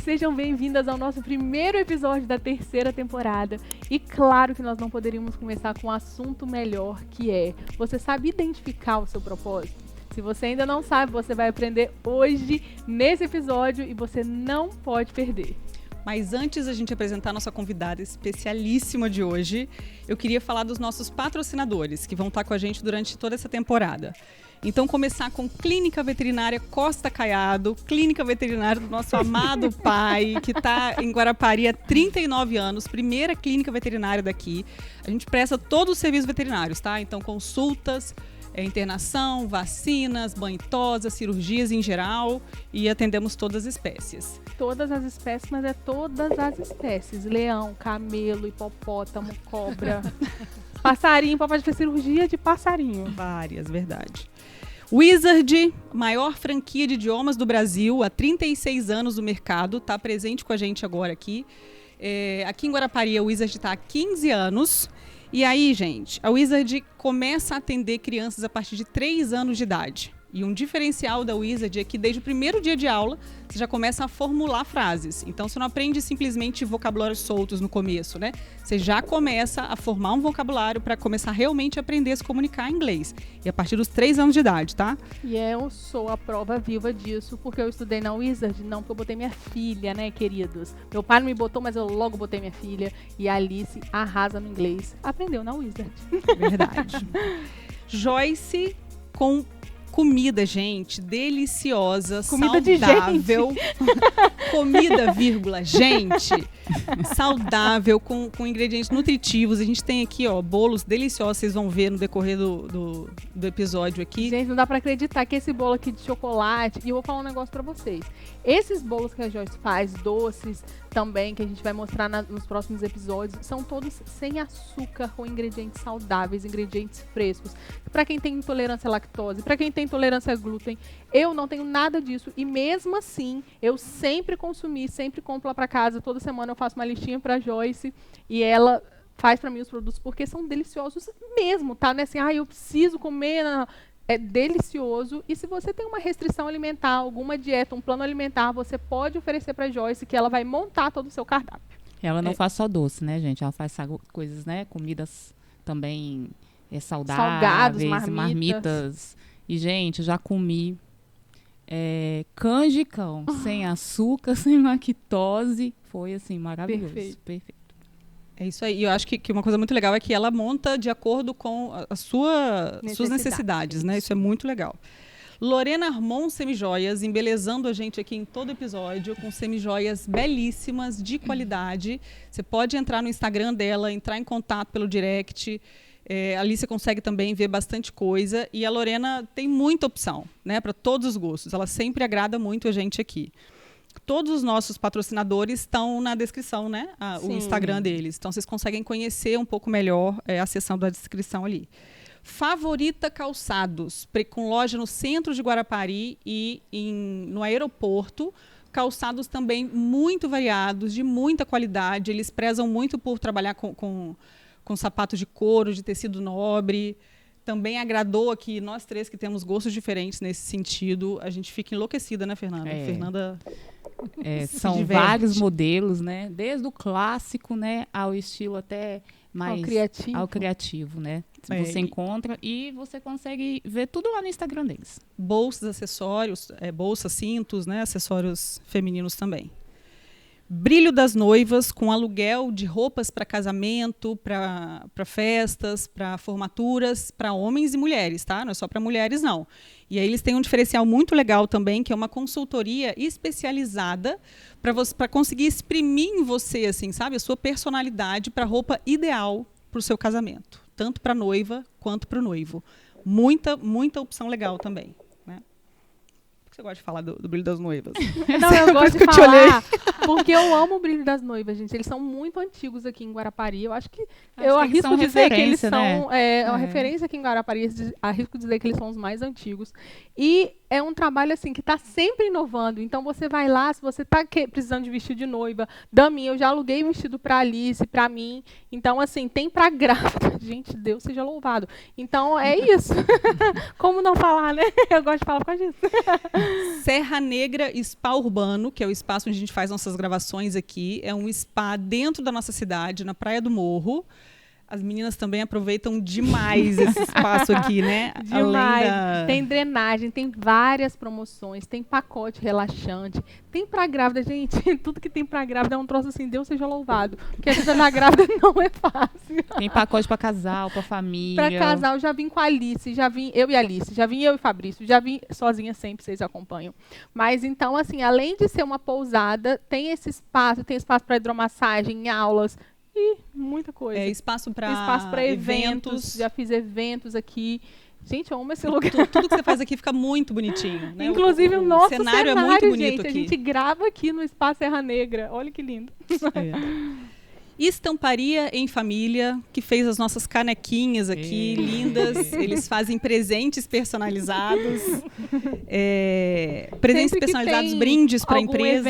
sejam bem-vindas ao nosso primeiro episódio da terceira temporada. E claro que nós não poderíamos começar com um assunto melhor, que é: você sabe identificar o seu propósito? Se você ainda não sabe, você vai aprender hoje nesse episódio e você não pode perder. Mas antes da gente apresentar a nossa convidada especialíssima de hoje, eu queria falar dos nossos patrocinadores, que vão estar com a gente durante toda essa temporada. Então, começar com Clínica Veterinária Costa Caiado, clínica veterinária do nosso amado pai, que está em Guarapari há 39 anos, primeira clínica veterinária daqui. A gente presta todos os serviços veterinários, tá? Então, consultas, internação, vacinas, banho-tosa, cirurgias em geral, e atendemos todas as espécies. Todas as espécies, mas é todas as espécies. Leão, camelo, hipopótamo, cobra, passarinho, pode fazer cirurgia de passarinho. Várias, verdade. Wizard, maior franquia de idiomas do Brasil, há 36 anos no mercado, está presente com a gente agora aqui. Aqui em Guarapari, a Wizard está há 15 anos. E aí, gente, a Wizard começa a atender crianças a partir de 3 anos de idade. E um diferencial da Wizard é que desde o primeiro dia de aula, você já começa a formular frases. Então, você não aprende simplesmente vocabulários soltos no começo, né? Você já começa a formar um vocabulário para começar realmente a aprender a se comunicar em inglês. E a partir dos 3 anos de idade, tá? E eu sou a prova viva disso, porque eu estudei na Wizard, não porque eu botei minha filha, né, queridos? Meu pai não me botou, mas eu logo botei minha filha. E a Alice arrasa no inglês. Aprendeu na Wizard. Verdade. Joyce com comida, gente, deliciosa, comida saudável. De gente. Comida, vírgula, gente. Saudável, com ingredientes nutritivos. A gente tem aqui, ó, bolos deliciosos, vocês vão ver no decorrer do episódio aqui. Gente, não dá pra acreditar que esse bolo aqui de chocolate... E eu vou falar um negócio pra vocês. Esses bolos que a Joyce faz, doces também, que a gente vai mostrar nos próximos episódios, são todos sem açúcar, com ingredientes saudáveis, ingredientes frescos. Pra quem tem intolerância à lactose, pra quem tem intolerância a glúten, eu não tenho nada disso. E mesmo assim, eu sempre consumi, sempre compro lá pra casa. Toda semana eu faço uma listinha pra Joyce e ela faz pra mim os produtos, porque são deliciosos mesmo, tá? Não é assim, eu preciso comer... Não. É delicioso. E se você tem uma restrição alimentar, alguma dieta, um plano alimentar, você pode oferecer para Joyce, que ela vai montar todo o seu cardápio. Ela não faz só doce, né, gente? Ela faz coisas, né? Comidas também saudáveis, salgados, marmitas. E, gente, eu já comi canjicão sem açúcar, sem lactose. Foi, assim, maravilhoso. Perfeito. É isso aí. E eu acho que uma coisa muito legal é que ela monta de acordo com suas necessidades, né? Isso é muito legal. Lorena Armon Semijoias, embelezando a gente aqui em todo episódio, com semijoias belíssimas, de qualidade. Você pode entrar no Instagram dela, entrar em contato pelo direct. Ali você consegue também ver bastante coisa. E a Lorena tem muita opção, né? Para todos os gostos. Ela sempre agrada muito a gente aqui. Todos os nossos patrocinadores estão na descrição, né? O Instagram deles. Então, vocês conseguem conhecer um pouco melhor a seção da descrição ali. Favorita Calçados, com loja no centro de Guarapari e no aeroporto. Calçados também muito variados, de muita qualidade. Eles prezam muito por trabalhar com sapatos de couro, de tecido nobre. Também agradou aqui, nós três que temos gostos diferentes nesse sentido. A gente fica enlouquecida, né, Fernanda? Fernanda são vários modelos, né? Desde o clássico, né, ao estilo até mais ao criativo, né? Você encontra e você consegue ver tudo lá no Instagram deles. Bolsas, acessórios, bolsas, cintos, né? Acessórios femininos também. Brilho das Noivas, com aluguel de roupas para casamento, para festas, para formaturas, para homens e mulheres, tá? Não é só para mulheres, não. E aí eles têm um diferencial muito legal também, que é uma consultoria especializada para conseguir exprimir em você, assim, sabe, a sua personalidade para a roupa ideal para o seu casamento, tanto para a noiva quanto para o noivo. Muita opção legal também. Você gosta de falar do Brilho das Noivas? Não, eu gosto de falar porque eu amo o Brilho das Noivas, gente. Eles são muito antigos aqui em Guarapari. Eu acho que eu arrisco dizer que eles são uma referência aqui em Guarapari. Arrisco dizer que eles são os mais antigos. E é um trabalho assim que está sempre inovando. Então você vai lá, se você está precisando de vestido de noiva, Daminha, eu já aluguei vestido para Alice, para mim. Então assim, tem para grávida. Gente, Deus seja louvado. Então é isso. Como não falar, né? Eu gosto de falar por causa disso. Serra Negra Spa Urbano, que é o espaço onde a gente faz nossas gravações aqui, é um spa dentro da nossa cidade, na Praia do Morro. As meninas também aproveitam demais esse espaço aqui, né? Demais. Tem drenagem, tem várias promoções, tem pacote relaxante, tem pra grávida, gente, tudo que tem pra grávida é um troço assim, Deus seja louvado. Porque a vida da grávida não é fácil. Tem pacote pra casal, pra família. Pra casal, já vim com a Alice, já vim eu e a Alice, já vim eu e Fabrício, já vim sozinha sempre, vocês acompanham. Mas então, assim, além de ser uma pousada, tem esse espaço, tem espaço pra hidromassagem, aulas, e muita coisa. Espaço para eventos. Já fiz eventos aqui. Gente, eu amo esse lugar. Tudo que você faz aqui fica muito bonitinho. Né? Inclusive o nosso cenário é muito bonito, gente. aqui. A gente grava aqui no Espaço Serra Negra. Olha que lindo. Estamparia em Família, que fez as nossas canequinhas aqui, lindas. Eles fazem presentes personalizados. Presentes personalizados, brindes para a empresa.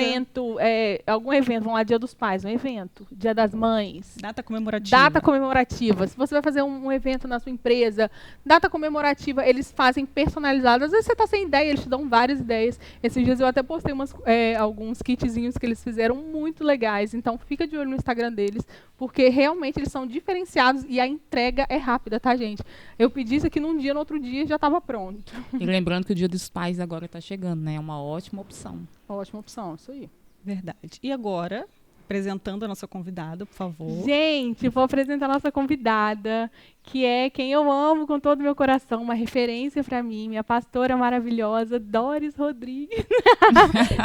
Algum evento, vamos lá, Dia dos Pais, um evento. Dia das Mães. Data comemorativa. Se você vai fazer um evento na sua empresa, data comemorativa, eles fazem personalizado. Às vezes você está sem ideia, eles te dão várias ideias. Esses dias eu até postei alguns kitzinhos que eles fizeram muito legais. Então, fica de olho no Instagram deles, porque realmente eles são diferenciados e a entrega é rápida, tá, gente? Eu pedi isso aqui num dia, no outro dia já estava pronto. E lembrando que o Dia dos Pais agora está chegando, né? É uma ótima opção. Ótima opção, isso aí. Verdade. E agora, apresentando a nossa convidada, por favor. Gente, vou apresentar a nossa convidada, que é quem eu amo com todo o meu coração, uma referência para mim, minha pastora maravilhosa, Doris Rodrigues.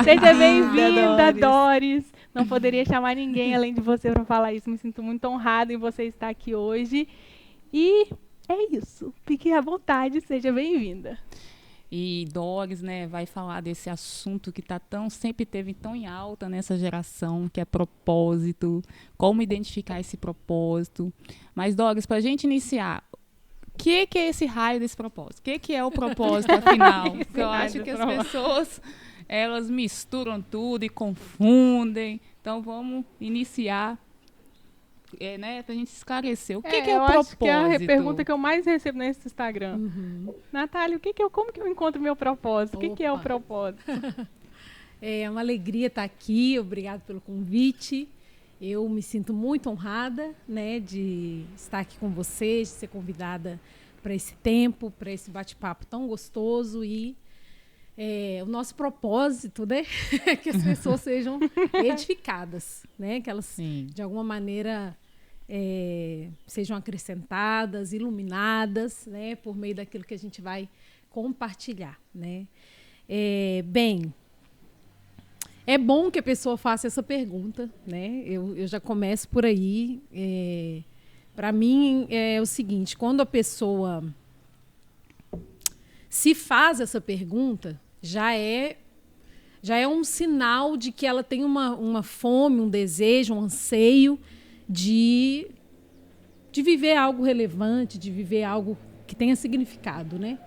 Seja bem-vinda, Doris. Não poderia chamar ninguém além de você para falar isso. Me sinto muito honrada em você estar aqui hoje. E é isso. Fique à vontade, seja bem-vinda. E Doris, né, vai falar desse assunto que sempre teve tão em alta nessa geração, que é propósito, como identificar esse propósito. Mas, Doris, para a gente iniciar, o que é esse raio desse propósito? O que é o propósito, afinal? Porque eu acho que as pessoas, elas misturam tudo e confundem. Então, vamos iniciar, né, pra gente esclarecer. O que é o propósito? Acho que é a pergunta que eu mais recebo nesse Instagram. Uhum. Natália, como que eu encontro meu propósito? O que é o propósito? É uma alegria estar aqui. Obrigada pelo convite. Eu me sinto muito honrada, né, de estar aqui com vocês, de ser convidada para esse tempo, para esse bate-papo tão gostoso e o nosso propósito, né, é que as pessoas sejam edificadas, né, que elas, sim, de alguma maneira, sejam acrescentadas, iluminadas, né, por meio daquilo que a gente vai compartilhar, né. Bem, é bom que a pessoa faça essa pergunta, né, eu já começo por aí. Para mim é o seguinte, quando a pessoa se faz essa pergunta, já é um sinal de que ela tem uma fome, um desejo, um anseio de viver algo relevante, de viver algo que tenha significado, né?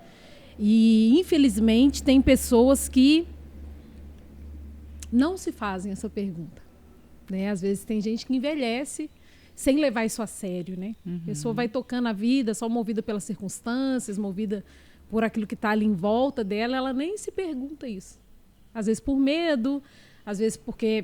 E, infelizmente, tem pessoas que não se fazem essa pergunta, né? Às vezes tem gente que envelhece sem levar isso a sério, né? Uhum. A pessoa vai tocando a vida só movida pelas circunstâncias, movida por aquilo que está ali em volta dela, ela nem se pergunta isso. Às vezes por medo, às vezes porque,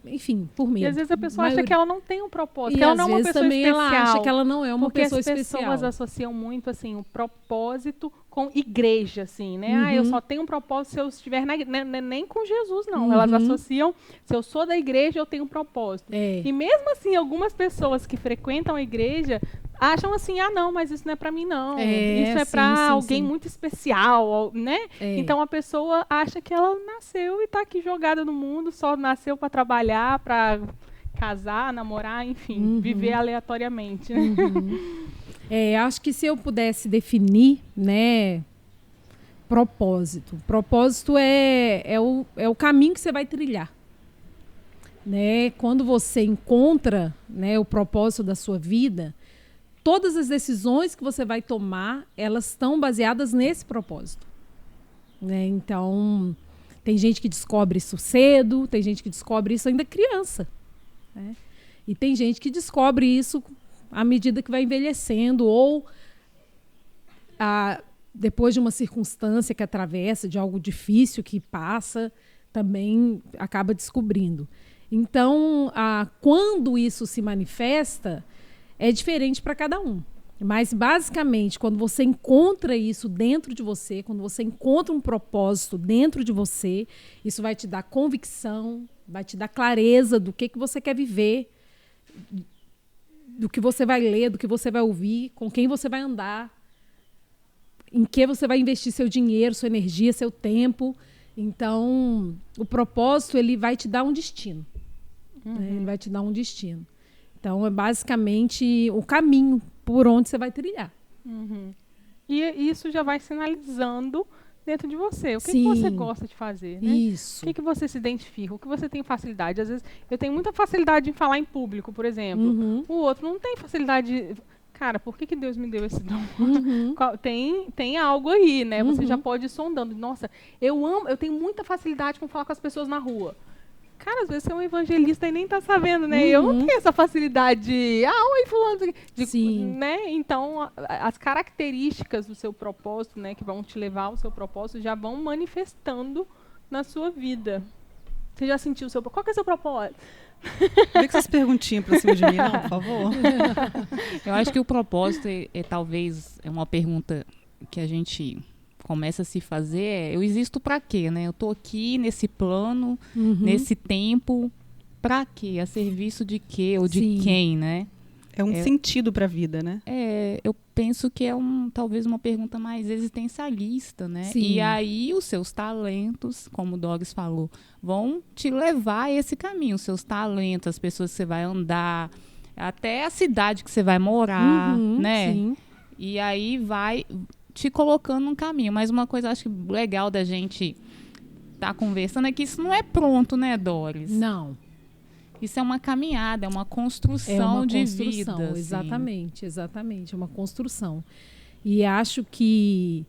enfim, por medo. E às vezes a pessoa acha que ela não tem um propósito, e que ela não é uma pessoa especial. Ela acha que ela não é uma pessoa especial. Porque as pessoas associam muito, assim, o propósito com igreja, assim, né? Uhum. Eu só tenho um propósito se eu estiver nem com Jesus, não. Uhum. Elas associam, se eu sou da igreja, eu tenho um propósito. E mesmo assim, algumas pessoas que frequentam a igreja acham assim, não, mas isso não é para mim, não. Isso é para alguém muito especial, né? Então a pessoa acha que ela nasceu e está aqui jogada no mundo, só nasceu para trabalhar, para casar, namorar, enfim, viver aleatoriamente, né? Uhum. Acho que se eu pudesse definir, né, propósito é o caminho que você vai trilhar, né? Quando você encontra, né, o propósito da sua vida, todas as decisões que você vai tomar, elas estão baseadas nesse propósito, né? Então, tem gente que descobre isso cedo, tem gente que descobre isso ainda criança, né? E tem gente que descobre isso à medida que vai envelhecendo ou depois de uma circunstância que atravessa, de algo difícil que passa, também acaba descobrindo. Então, quando isso se manifesta, é diferente para cada um. Mas, basicamente, quando você encontra isso dentro de você, quando você encontra um propósito dentro de você, isso vai te dar convicção, vai te dar clareza do que você quer viver, do que você vai ler, do que você vai ouvir, com quem você vai andar, em que você vai investir seu dinheiro, sua energia, seu tempo. Então, o propósito, ele vai te dar um destino. Né? Ele vai te dar um destino. Então, é basicamente o caminho por onde você vai trilhar. E isso já vai sinalizando dentro de você. O que você gosta de fazer, né? Isso. O que você se identifica, o que você tem facilidade. Às vezes, eu tenho muita facilidade em falar em público, por exemplo. O outro não tem facilidade... Cara, por que Deus me deu esse dom? Tem algo aí, né? Você já pode ir sondando. Nossa, eu tenho muita facilidade com falar com as pessoas na rua. Cara, às vezes você é um evangelista e nem tá sabendo, né? Eu não tenho essa facilidade de... oi, fulano. Né? Então, as características do seu propósito, né? Que vão te levar ao seu propósito, já vão manifestando na sua vida. Você já sentiu o seu... Qual que é o seu propósito? Vê que essas perguntinhas pra cima de mim, não, por favor. Eu acho que o propósito talvez é uma pergunta que a gente começa a se fazer. Eu existo pra quê, né? Eu tô aqui nesse plano, nesse tempo, pra quê? A serviço de quê? Ou de quem, né? É um sentido pra vida, né? Eu penso que é talvez uma pergunta mais existencialista, né? Sim. E aí os seus talentos, como o Doris falou, vão te levar a esse caminho. Os seus talentos, as pessoas que você vai andar, até a cidade que você vai morar, né? Sim. E aí vai te colocando num caminho. Mas uma coisa acho que legal da gente estar conversando é que isso não é pronto, né, Doris? Não. Isso é uma caminhada, é uma construção de vida. Assim. Exatamente. É uma construção. E acho que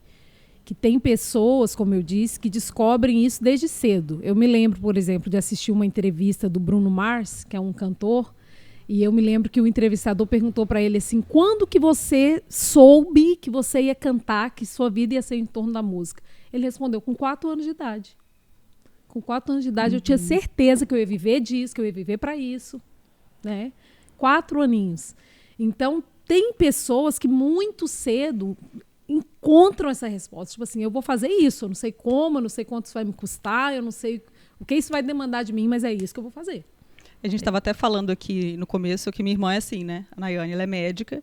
tem pessoas, como eu disse, que descobrem isso desde cedo. Eu me lembro, por exemplo, de assistir uma entrevista do Bruno Mars, que é um cantor, e eu me lembro que o entrevistador perguntou para ele assim, quando que você soube que você ia cantar, que sua vida ia ser em torno da música? Ele respondeu, com 4 anos de idade. Com 4 anos de idade, eu tinha certeza que eu ia viver disso, que eu ia viver para isso. Né? 4 aninhos. Então, tem pessoas que muito cedo encontram essa resposta. Tipo assim, eu vou fazer isso, eu não sei como, eu não sei quanto isso vai me custar, eu não sei o que isso vai demandar de mim, mas é isso que eu vou fazer. A gente estava até falando aqui no começo que minha irmã é assim, né? A Nayane, ela é médica.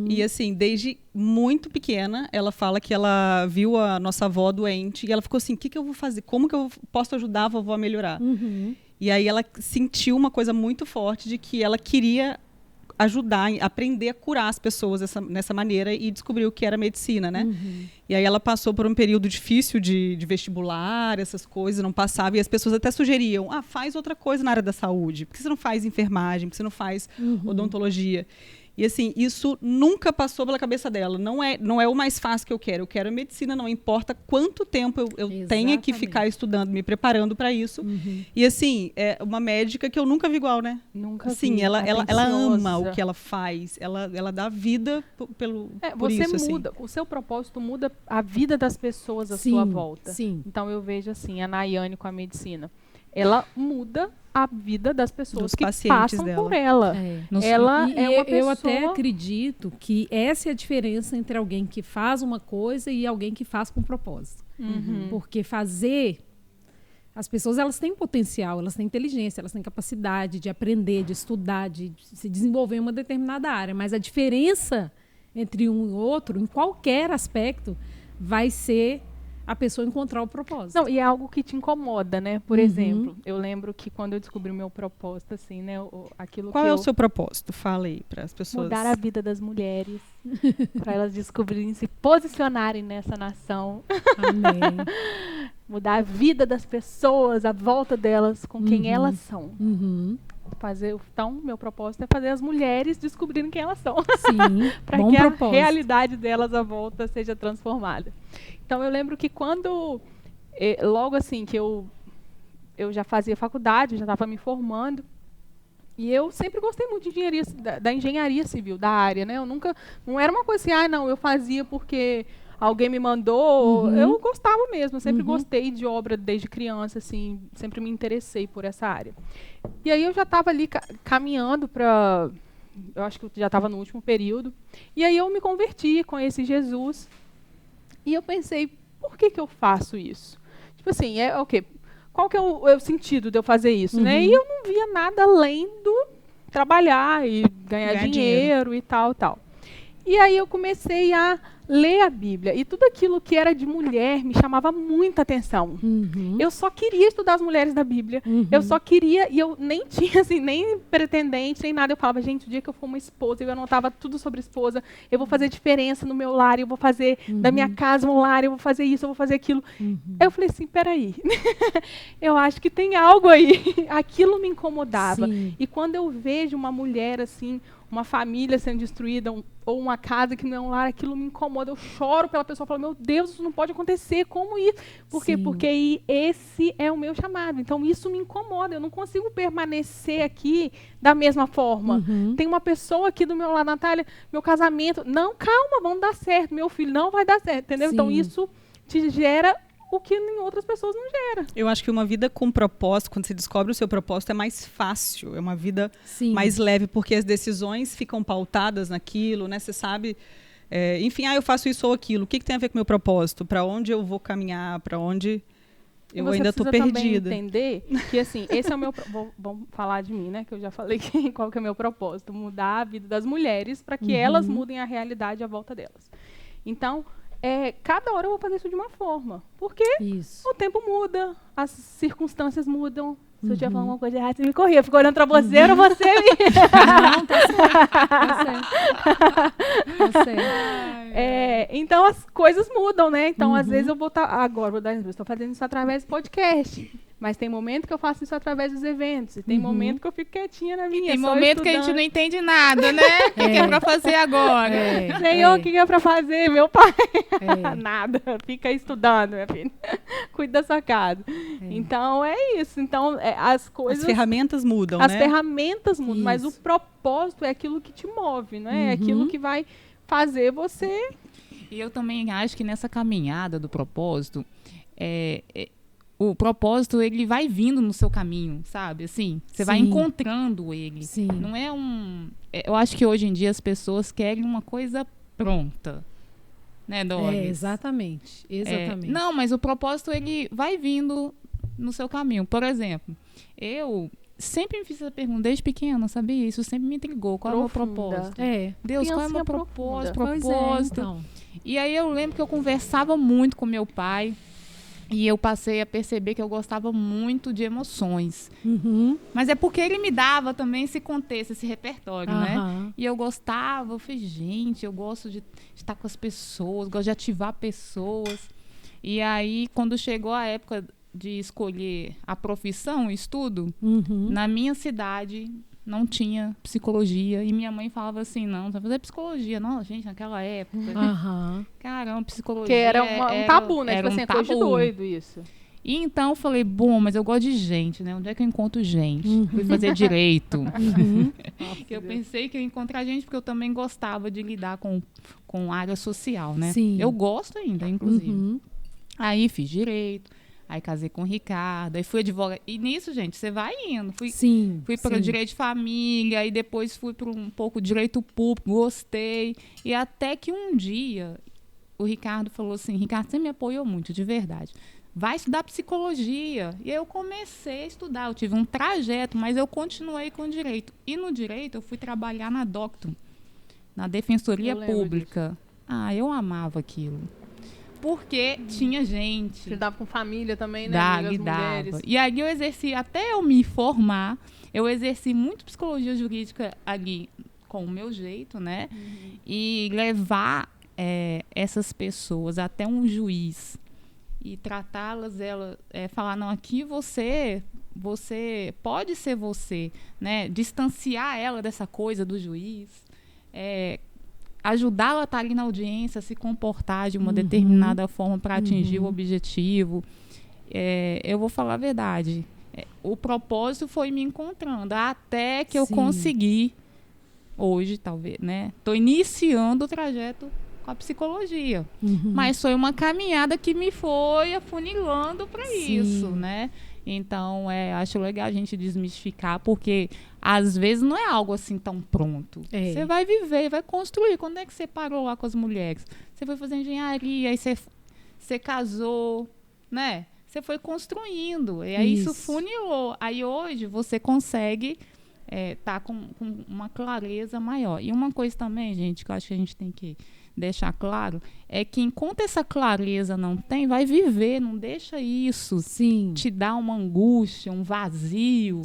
E assim, desde muito pequena, ela fala que ela viu a nossa avó doente e ela ficou assim, o que eu vou fazer? Como que eu posso ajudar a vovó a melhorar? E aí ela sentiu uma coisa muito forte de que ela queria ajudar, aprender a curar as pessoas nessa maneira e descobriu o que era medicina, né? E aí ela passou por um período difícil de vestibular, essas coisas, não passava, e as pessoas até sugeriam, faz outra coisa na área da saúde, por que você não faz enfermagem, por que você não faz odontologia? E assim, isso nunca passou pela cabeça dela, não é o mais fácil que eu quero medicina, não importa quanto tempo eu tenha que ficar estudando, me preparando para isso. E assim, é uma médica que eu nunca vi igual, né? Nunca assim, vi. Ela ama o que ela faz, ela dá vida por você isso. Muda, o seu propósito muda a vida das pessoas à sua volta. Então eu vejo assim, a Nayane com a medicina, ela muda a vida das pessoas que passam dela. por ela. Ela é uma pessoa... Eu até acredito que essa é a diferença entre alguém que faz uma coisa e alguém que faz com propósito. Porque fazer... As pessoas, elas têm potencial, elas têm inteligência, elas têm capacidade de aprender, de estudar, de se desenvolver em uma determinada área. Mas a diferença entre um e outro, em qualquer aspecto, vai ser a pessoa encontrar o propósito. Não, e é algo que te incomoda, né? Por exemplo, eu lembro que quando eu descobri o meu propósito, assim, né? Qual é o seu propósito? Fala aí para as pessoas. Mudar a vida das mulheres, para elas descobrirem, se posicionarem nessa nação. Amém. Mudar a vida das pessoas, a volta delas com quem elas são. Então, meu propósito é fazer as mulheres descobrirem quem elas são. Sim, para que a realidade delas à volta seja transformada. Então, eu lembro que quando logo assim que eu já fazia faculdade, já estava me formando, e eu sempre gostei muito de engenharia, da engenharia civil, da área, né? Eu nunca, não era uma coisa assim, não, eu fazia porque alguém me mandou. Eu gostava mesmo, eu sempre gostei de obra desde criança, assim, sempre me interessei por essa área. E aí eu já estava ali caminhando para, eu acho que eu já estava no último período, e aí eu me converti, conheci Jesus, e eu pensei, por que eu faço isso? Tipo assim, o quê? Qual que é o sentido de eu fazer isso, né? E eu não via nada além do trabalhar e ganhar dinheiro e tal. E aí eu comecei a ler a Bíblia. E tudo aquilo que era de mulher me chamava muita atenção. Eu só queria estudar as mulheres da Bíblia. Eu só queria, e eu nem tinha assim, nem pretendente, nem nada. Eu falava, gente, o dia que eu for uma esposa, eu anotava tudo sobre esposa, eu vou fazer diferença no meu lar, eu vou fazer da minha casa um lar, eu vou fazer isso, eu vou fazer aquilo. Aí eu falei assim, peraí, eu acho que tem algo aí. Aquilo me incomodava. Sim. E quando eu vejo uma mulher assim, uma família sendo destruída, ou uma casa que não é um lar, aquilo me incomoda. Eu choro pela pessoa, falo, meu Deus, isso não pode acontecer, como isso? Por quê? Porque esse é o meu chamado. Então, isso me incomoda. Eu não consigo permanecer aqui da mesma forma. Tem uma pessoa aqui do meu lado, Natália, meu casamento, não, calma, vamos dar certo. Meu filho não vai dar certo, entendeu? Sim. Então, isso te gera o que em outras pessoas não gera. Eu acho que uma vida com propósito, quando você descobre o seu propósito, é mais fácil, é uma vida mais leve, porque as decisões ficam pautadas naquilo, né? Você sabe, enfim, eu faço isso ou aquilo, o que tem a ver com o meu propósito? Para onde eu vou caminhar? Para onde eu ainda estou perdida? Você entender que, assim, esse é o meu... Vamos falar de mim, né? Que eu já falei qual que é o meu propósito. Mudar a vida das mulheres para que elas mudem a realidade à volta delas. Então, cada hora eu vou fazer isso de uma forma. Porque o tempo muda, as circunstâncias mudam. Se eu estiver falando alguma coisa errada, você me corria. Eu fico olhando para você, ou você me... Não, tá certo. Então, as coisas mudam, né? Então, às vezes, eu vou estar... Agora, vou dar exemplo. Estou fazendo isso através do podcast. Mas tem momento que eu faço isso através dos eventos. E tem momento que eu fico quietinha na minha. Tem momento que a gente não entende nada, né? O que é para fazer agora? Senhor, o que é para fazer, meu pai? Nada. Fica aí estudando, minha filha. Cuida da sua casa. Então, é isso. Então, as coisas... As ferramentas mudam, né? As ferramentas mudam. Isso. Mas o propósito é aquilo que te move, né? É aquilo que vai fazer você... E eu também acho que nessa caminhada do propósito... o propósito, ele vai vindo no seu caminho, sabe? Assim, você vai encontrando ele. Sim. Não é eu acho que hoje em dia as pessoas querem uma coisa pronta. Né, Doris? Exatamente. Não, mas o propósito, ele vai vindo no seu caminho. Por exemplo, eu sempre me fiz essa pergunta desde pequena, sabia? Isso sempre me intrigou. Qual é o meu propósito? Deus, qual é o meu propósito? Então. E aí eu lembro que eu conversava muito com meu pai. E eu passei a perceber que eu gostava muito de emoções. Mas é porque ele me dava também esse contexto, esse repertório, né? E eu gostava, eu falei, gente, eu gosto de estar com as pessoas, gosto de ativar pessoas. E aí, quando chegou a época de escolher a profissão, o estudo, na minha cidade não tinha psicologia. E minha mãe falava assim, não, você vai fazer psicologia. Não, gente, naquela época. Caramba, psicologia... Que era um tabu, né? Tipo assim, coisa de doido isso. E então eu falei, bom, mas eu gosto de gente, né? Onde é que eu encontro gente? Fui fazer direito. Eu pensei que eu ia encontrar gente porque eu também gostava de lidar com área social, né? Sim. Eu gosto ainda, inclusive. Aí fiz direito. Aí casei com o Ricardo, aí fui advogada. E nisso, gente, você vai indo. Fui para o direito de família, aí depois fui para um pouco de direito público, gostei. E até que um dia o Ricardo falou assim, Ricardo, você me apoiou muito, de verdade. Vai estudar psicologia. E aí eu comecei a estudar, eu tive um trajeto, mas eu continuei com o direito. E no direito eu fui trabalhar na Doctum, na Defensoria Pública. Eu amava aquilo. Porque tinha gente. Lidava com família também, né? Lidava. E aí eu exerci, até eu me formar, eu exerci muito psicologia jurídica ali com o meu jeito, né? E levar essas pessoas até um juiz e tratá-las, falar, não, aqui você pode ser você, né? Distanciar ela dessa coisa do juiz, ajudá-la a estar ali na audiência, a se comportar de uma determinada forma para atingir o objetivo. eu vou falar a verdade. O propósito foi me encontrando, até que eu consegui, hoje talvez, né? Estou iniciando o trajeto com a psicologia. Mas foi uma caminhada que me foi afunilando para isso, né? Então, acho legal a gente desmistificar, porque às vezes não é algo assim tão pronto. Você vai viver, vai construir. Quando é que você parou lá com as mulheres? Você foi fazer engenharia, aí você casou, né? Você foi construindo, e aí isso funilou. Aí hoje você consegue tá com uma clareza maior. E uma coisa também, gente, que eu acho que a gente tem que deixar claro, é que enquanto essa clareza não tem, vai viver, não deixa isso te dar uma angústia, um vazio.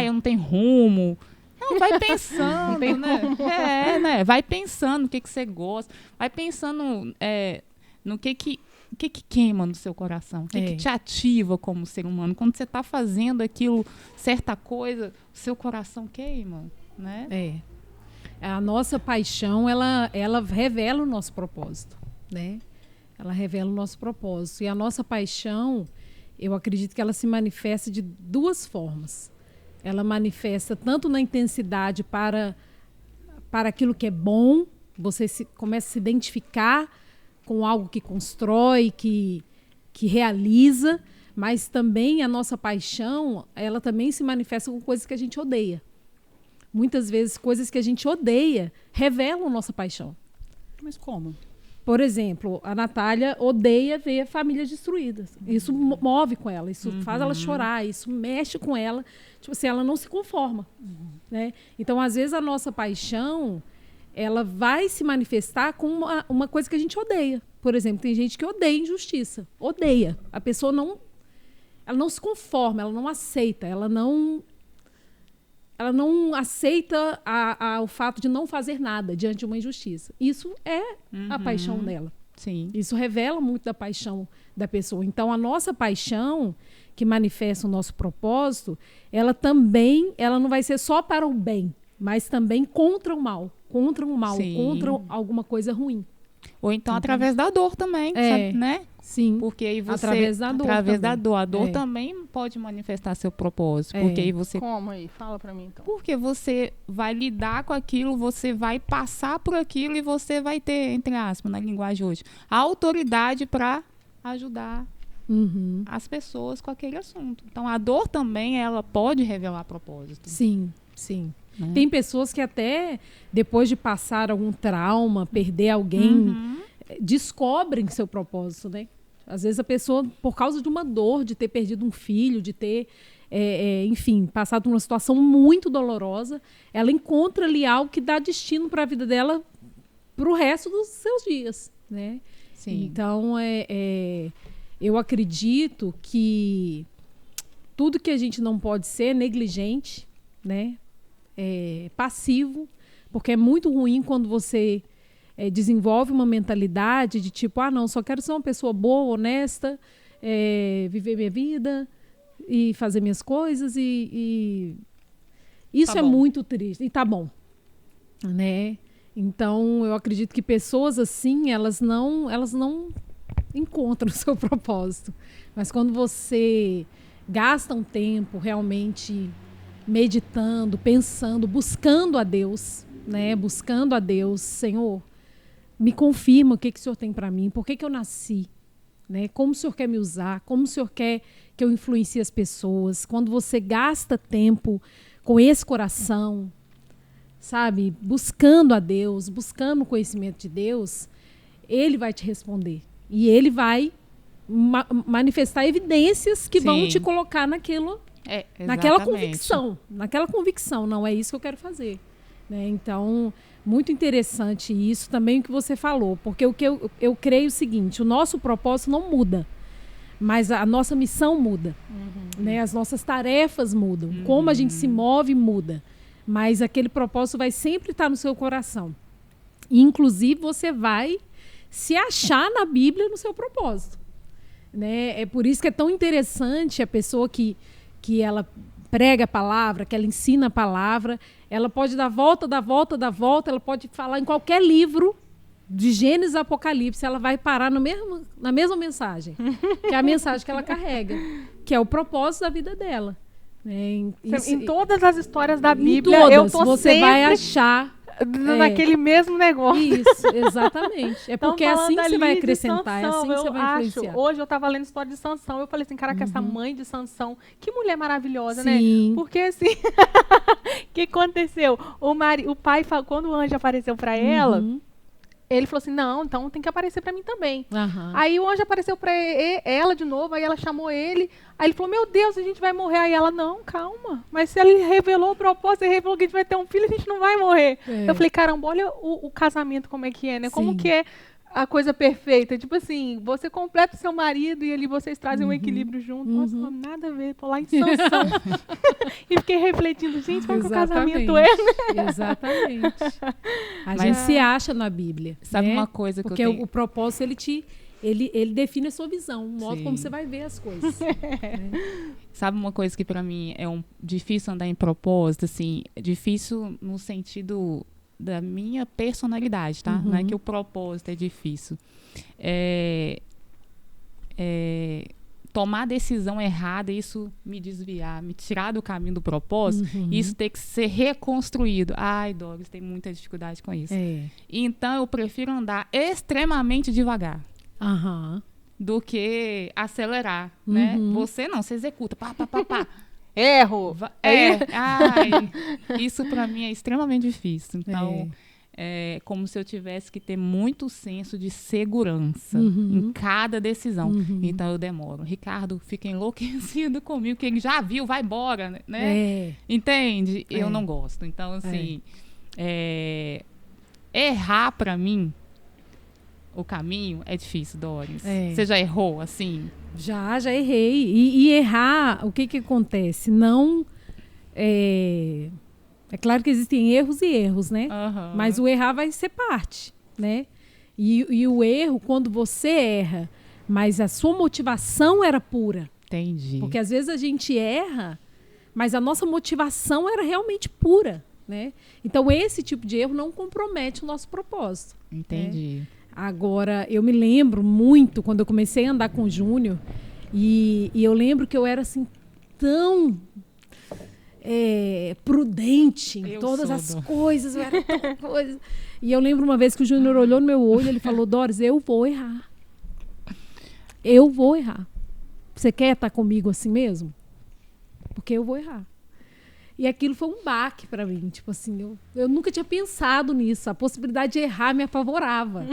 Eu não tenho rumo. Não, vai pensando, né? Né? Vai pensando no que você gosta, vai pensando no que queima no seu coração, o que te ativa como ser humano. Quando você está fazendo aquilo, certa coisa, o seu coração queima, né? A nossa paixão, ela revela o nosso propósito, né? Ela revela o nosso propósito. E a nossa paixão, eu acredito que ela se manifesta de duas formas. Ela manifesta tanto na intensidade para aquilo que é bom, você começa a se identificar com algo que constrói, que realiza, mas também a nossa paixão, ela também se manifesta com coisas que a gente odeia. Muitas vezes, coisas que a gente odeia revelam nossa paixão. Mas como? Por exemplo, a Natália odeia ver famílias destruídas. Isso move com ela, isso faz ela chorar, isso mexe com ela. Tipo assim, ela não se conforma. Né? Então, às vezes, a nossa paixão, ela vai se manifestar com uma coisa que a gente odeia. Por exemplo, tem gente que odeia injustiça. Odeia. A pessoa ela não se conforma, ela não aceita, ela não aceita o fato de não fazer nada diante de uma injustiça. Isso é a paixão dela. Sim. Isso revela muito da paixão da pessoa. Então, a nossa paixão, que manifesta o nosso propósito, ela não vai ser só para o bem, mas também contra o mal, contra alguma coisa ruim. Ou então através da dor também, sabe, né? Sim. Porque aí você através da dor. A dor também pode manifestar seu propósito, porque aí você Como aí? Fala pra mim então. Porque você vai lidar com aquilo, você vai passar por aquilo e você vai ter, entre aspas, na linguagem hoje, a autoridade para ajudar as pessoas com aquele assunto. Então a dor também, ela pode revelar propósito. Sim. Tem pessoas que até depois de passar algum trauma, perder alguém, descobrem seu propósito, né? Às vezes a pessoa, por causa de uma dor, de ter perdido um filho, de ter, enfim, passado por uma situação muito dolorosa, ela encontra ali algo que dá destino para a vida dela para o resto dos seus dias, né? Sim. Então, eu acredito que tudo que a gente não pode ser é negligente, né? Passivo, porque é muito ruim quando você desenvolve uma mentalidade de tipo, não, só quero ser uma pessoa boa, honesta, viver minha vida e fazer minhas coisas e isso é muito triste. E tá bom, né? Então, eu acredito que pessoas assim, elas não encontram o seu propósito. Mas quando você gasta um tempo realmente meditando, pensando, buscando a Deus, né? Buscando a Deus, Senhor, me confirma o que o Senhor tem para mim, por que eu nasci, né? Como o Senhor quer me usar, como o Senhor quer que eu influencie as pessoas. Quando você gasta tempo com esse coração, sabe, buscando a Deus, buscando o conhecimento de Deus, Ele vai te responder e Ele vai manifestar evidências que vão te colocar naquela convicção, não é isso que eu quero fazer, né? Então, muito interessante isso também o que você falou, porque o que eu creio é o seguinte, o nosso propósito não muda, mas a nossa missão muda, né? As nossas tarefas mudam, como a gente se move muda, mas aquele propósito vai sempre estar no seu coração. E, inclusive, você vai se achar na Bíblia no seu propósito, né? É por isso que é tão interessante a pessoa que ela prega a palavra, que ela ensina a palavra, ela pode dar volta, ela pode falar em qualquer livro, de Gênesis a Apocalipse, ela vai parar na mesma mensagem, que é a mensagem que ela carrega, que é o propósito da vida dela. Em todas as histórias da Bíblia, eu tô você vai achar naquele mesmo negócio. Isso, exatamente. É porque é assim que você vai acrescentar, é assim que você vai influenciar. Hoje eu tava lendo história de Sansão, eu falei assim, caraca, essa mãe de Sansão, que mulher maravilhosa, Sim. né? Porque assim, o que aconteceu? O pai, quando o anjo apareceu pra ela, ele falou assim, não, então tem que aparecer pra mim também. Aí o anjo apareceu pra ela de novo, aí ela chamou ele, aí ele falou, meu Deus, a gente vai morrer. Aí ela, não, calma, mas se ele revelou o propósito, ele revelou que a gente vai ter um filho, a gente não vai morrer. Eu falei, caramba, olha o casamento como é que é, né? Sim. Como que é a coisa perfeita. Tipo assim, você completa o seu marido e ali vocês trazem um equilíbrio junto. Nossa, não nada a ver, tô lá em Sansão. E fiquei refletindo, gente, como que o casamento é, né? Exatamente. A gente se acha na Bíblia. Sabe uma coisa que porque o propósito, ele define a sua visão, o modo como você vai ver as coisas. Sabe uma coisa que pra mim é difícil andar em propósito, assim, difícil no sentido da minha personalidade, tá? Não é que o propósito é difícil. Tomar decisão errada, isso me desviar, me tirar do caminho do propósito, isso tem que ser reconstruído. Ai, Doris, tem muita dificuldade com isso. Então, eu prefiro andar extremamente devagar do que acelerar, né? Você não, você executa, pá. Erro. Isso para mim é extremamente difícil. Então, é como se eu tivesse que ter muito senso de segurança em cada decisão. Então, eu demoro. Ricardo fica enlouquecido comigo, que ele já viu, vai embora, né? Entende? Eu não gosto. Então, assim, errar para mim, o caminho é difícil, Doris. Você já errou, assim? Já errei. E errar, o que acontece? Não. É claro que existem erros e erros, né? Mas o errar vai ser parte, né? E o erro, quando você erra, mas a sua motivação era pura. Entendi. Porque às vezes a gente erra, mas a nossa motivação era realmente pura, né? Então esse tipo de erro não compromete o nosso propósito. Entendi. Né? Agora, eu me lembro muito quando eu comecei a andar com o Júnior, e eu lembro que eu era assim tão prudente em todas as coisas, eu era tão coisa. E eu lembro uma vez que o Júnior olhou no meu olho e ele falou, Doris, eu vou errar. Eu vou errar. Você quer estar comigo assim mesmo? Porque eu vou errar. E aquilo foi um baque para mim. Tipo assim, eu nunca tinha pensado nisso. A possibilidade de errar me apavorava.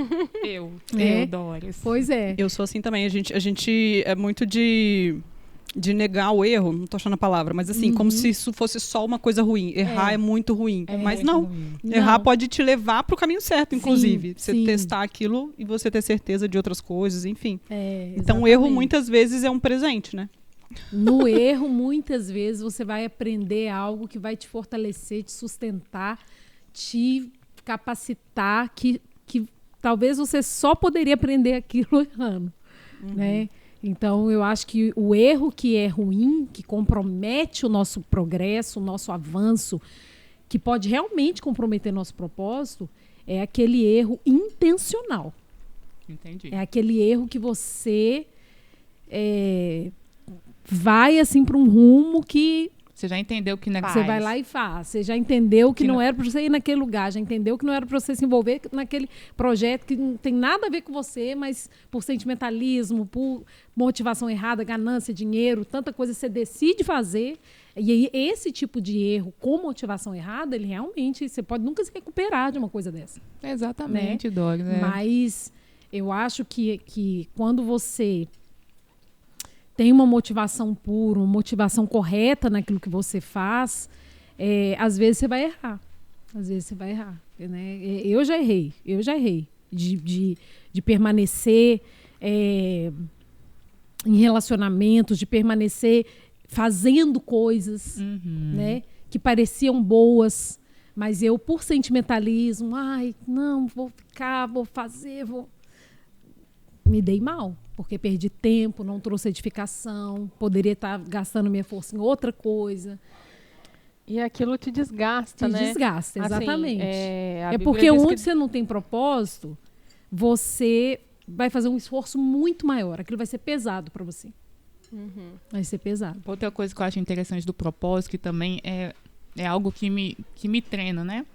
Eu, Doris. Pois é. Eu sou assim também. A gente é muito de negar o erro. Não tô achando a palavra. Mas assim, como se isso fosse só uma coisa ruim. Errar é muito ruim. Mas não. Ruim. Errar pode te levar para o caminho certo, inclusive. Você testar aquilo e você ter certeza de outras coisas, enfim. Então, o erro, muitas vezes, é um presente, né? No erro, muitas vezes, você vai aprender algo que vai te fortalecer, te sustentar, te capacitar, que talvez você só poderia aprender aquilo errando, né? Então, eu acho que o erro que é ruim, que compromete o nosso progresso, o nosso avanço, que pode realmente comprometer nosso propósito, é aquele erro intencional. Entendi. É aquele erro que você vai assim para um rumo que você já entendeu que não é você vai lá e faz. Você já entendeu que não era para você ir naquele lugar, já entendeu que não era para você se envolver naquele projeto que não tem nada a ver com você, mas por sentimentalismo, por motivação errada, ganância, dinheiro, tanta coisa você decide fazer. E aí, esse tipo de erro com motivação errada, ele realmente, você pode nunca se recuperar de uma coisa dessa. Exatamente, né? Doris. Mas eu acho que quando você tem uma motivação pura, uma motivação correta naquilo que você faz, às vezes você vai errar. Às vezes você vai errar. Né? Eu já errei de permanecer em relacionamentos, de permanecer fazendo coisas né, que pareciam boas, mas eu, por sentimentalismo, não, vou ficar, vou fazer, me dei mal. Porque perdi tempo, não trouxe edificação, poderia estar gastando minha força em outra coisa. E aquilo te desgasta, né? Te desgasta, exatamente. Assim, porque onde você não tem propósito, você vai fazer um esforço muito maior. Aquilo vai ser pesado para você. Vai ser pesado. Outra coisa que eu acho interessante do propósito, que também é algo que me treina, né?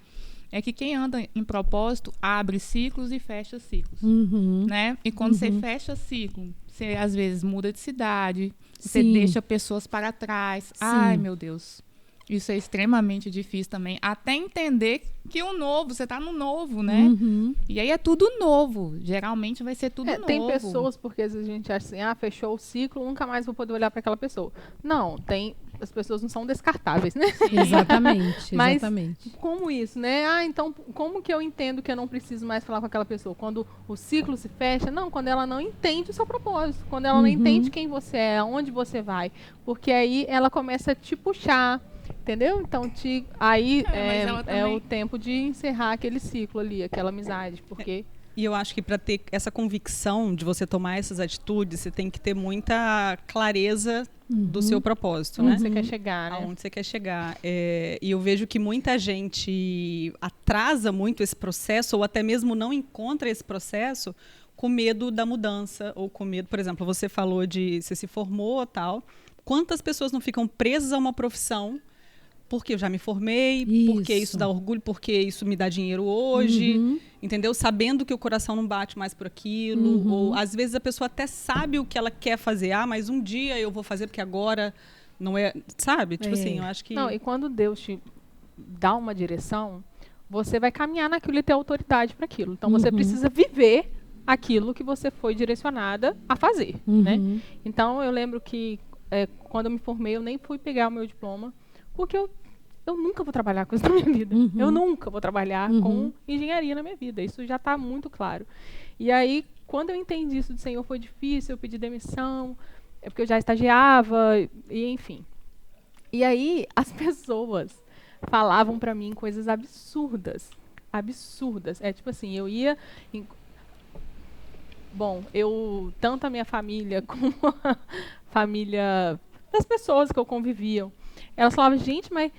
É que quem anda em propósito abre ciclos e fecha ciclos, né? E quando você fecha ciclo, você às vezes muda de cidade, você deixa pessoas para trás. Ai, meu Deus. Isso é extremamente difícil também. Até entender que o novo, você tá no novo, né? E aí é tudo novo. Geralmente vai ser tudo novo. Tem pessoas, porque às vezes a gente acha assim, fechou o ciclo, nunca mais vou poder olhar para aquela pessoa. Não, as pessoas não são descartáveis, né? Exatamente, Mas exatamente. como isso, né? Então, como que eu entendo que eu não preciso mais falar com aquela pessoa? Quando o ciclo se fecha? Não, quando ela não entende o seu propósito. Quando ela não entende quem você é, aonde você vai. Porque aí ela começa a te puxar. Entendeu? Então, aí é o tempo de encerrar aquele ciclo ali, aquela amizade, porque... E eu acho que para ter essa convicção de você tomar essas atitudes, você tem que ter muita clareza do seu propósito, né? Onde você quer chegar, né? Aonde você quer chegar. E eu vejo que muita gente atrasa muito esse processo, ou até mesmo não encontra esse processo com medo da mudança, ou com medo, por exemplo, você falou de você se formou tal. Quantas pessoas não ficam presas a uma profissão porque eu já me formei, porque isso dá orgulho, porque isso me dá dinheiro hoje, entendeu? Sabendo que o coração não bate mais por aquilo, ou às vezes a pessoa até sabe o que ela quer fazer, mas um dia eu vou fazer porque agora não é, sabe? Tipo assim, eu acho que... Não, e quando Deus te dá uma direção, você vai caminhar naquilo e ter autoridade para aquilo. Então você precisa viver aquilo que você foi direcionada a fazer, né? Então eu lembro que quando eu me formei, eu nem fui pegar o meu diploma, porque eu nunca vou trabalhar com isso na minha vida. Eu nunca vou trabalhar com engenharia na minha vida. Isso já está muito claro. E aí, quando eu entendi isso do Senhor, foi difícil, eu pedi demissão, porque eu já estagiava, e enfim. E aí, as pessoas falavam para mim coisas absurdas. Absurdas. É tipo assim, eu ia... tanto a minha família como a família das pessoas que eu convivia, elas falavam, gente, mas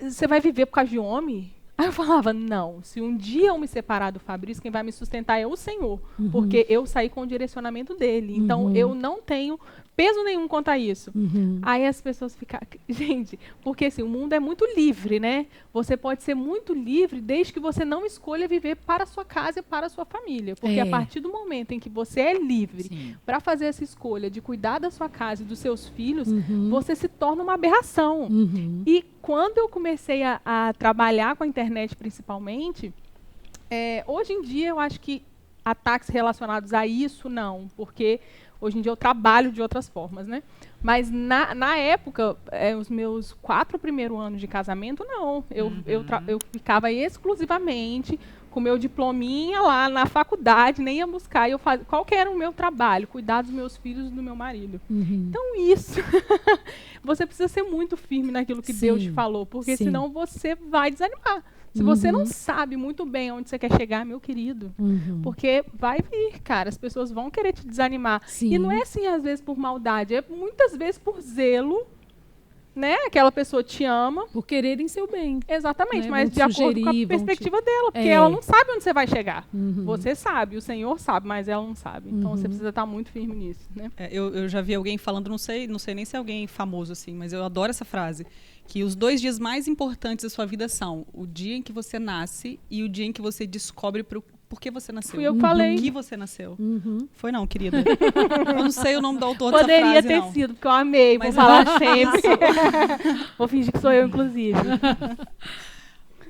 você vai viver por causa de homem? Aí eu falava, não, se um dia eu me separar do Fabrício, quem vai me sustentar é o Senhor, porque eu saí com o direcionamento dele. Então, eu não tenho peso nenhum quanto a isso. Aí as pessoas ficam... Gente, porque assim, o mundo é muito livre, né? Você pode ser muito livre desde que você não escolha viver para a sua casa e para a sua família. Porque a partir do momento em que você é livre para fazer essa escolha de cuidar da sua casa e dos seus filhos, você se torna uma aberração. E quando eu comecei a trabalhar com a internet principalmente, hoje em dia eu acho que ataques relacionados a isso, não. Porque... Hoje em dia eu trabalho de outras formas, né? Mas na época, os meus 4 primeiros anos de casamento, não. Eu ficava exclusivamente com meu diplominha lá na faculdade, nem ia buscar. E qual que era o meu trabalho? Cuidar dos meus filhos e do meu marido. Então, isso. Você precisa ser muito firme naquilo que Deus te falou, porque senão você vai desanimar. Se você não sabe muito bem onde você quer chegar, meu querido, porque vai vir, cara, as pessoas vão querer te desanimar. E não é assim, às vezes, por maldade, é muitas vezes por zelo, né? Aquela pessoa te ama. Por quererem seu bem. Exatamente, né? Mas de acordo com a perspectiva dela, porque ela não sabe onde você vai chegar. Você sabe, o Senhor sabe, mas ela não sabe. Então você precisa estar muito firme nisso, né? Eu já vi alguém falando, não sei nem se é alguém famoso assim, mas eu adoro essa frase, que os 2 dias mais importantes da sua vida são o dia em que você nasce e o dia em que você descobre por que você nasceu. Fui eu que falei. Por que você nasceu. Foi não, querida. Eu não sei o nome do autor dessa frase, Poderia ter sido, porque eu amei. Vou falar sempre. Vou fingir que sou eu, inclusive.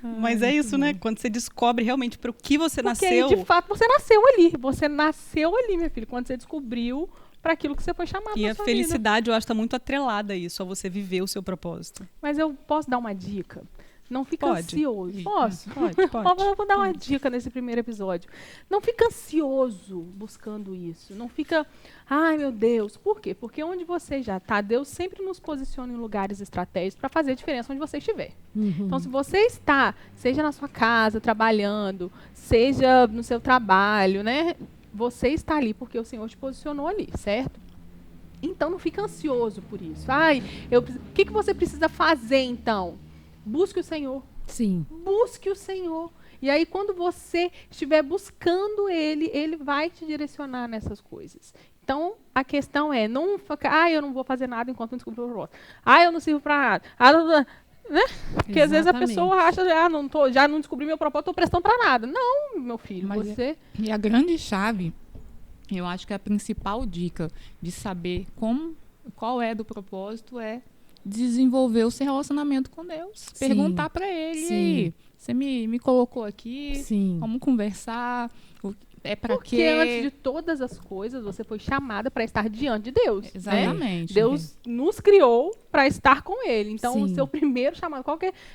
Mas é isso, né? Quando você descobre realmente para o que você nasceu... Porque, de fato, você nasceu ali. Você nasceu ali, minha filha. Quando você descobriu para aquilo que você foi chamado. E a felicidade, eu acho, está muito atrelada a isso, a você viver o seu propósito. Mas eu posso dar uma dica? Não fica ansioso. Posso? Pode. Eu vou dar uma dica nesse primeiro episódio. Não fica ansioso buscando isso. Não fica, ai meu Deus. Por quê? Porque onde você já está, Deus sempre nos posiciona em lugares estratégicos para fazer a diferença onde você estiver. Então, se você está, seja na sua casa, trabalhando, seja no seu trabalho, né? Você está ali porque o Senhor te posicionou ali, certo? Então, não fica ansioso por isso. O que você precisa fazer, então? Busque o Senhor. Sim. Busque o Senhor. E aí, quando você estiver buscando ele, ele vai te direcionar nessas coisas. Então, a questão é, não ficar, eu não vou fazer nada enquanto não descobrir o propósito. Eu não sirvo para nada. Né? Porque às vezes a pessoa acha, já não descobri meu propósito, estou prestando para nada. Não, meu filho, você... E a grande chave, eu acho que a principal dica de saber qual é do propósito é desenvolver o seu relacionamento com Deus. Sim. Perguntar para ele, aí, você me colocou aqui, vamos conversar... Porque antes de todas as coisas, você foi chamada para estar diante de Deus. Exatamente. Né? Deus nos criou para estar com Ele. Então, o seu primeiro chamado,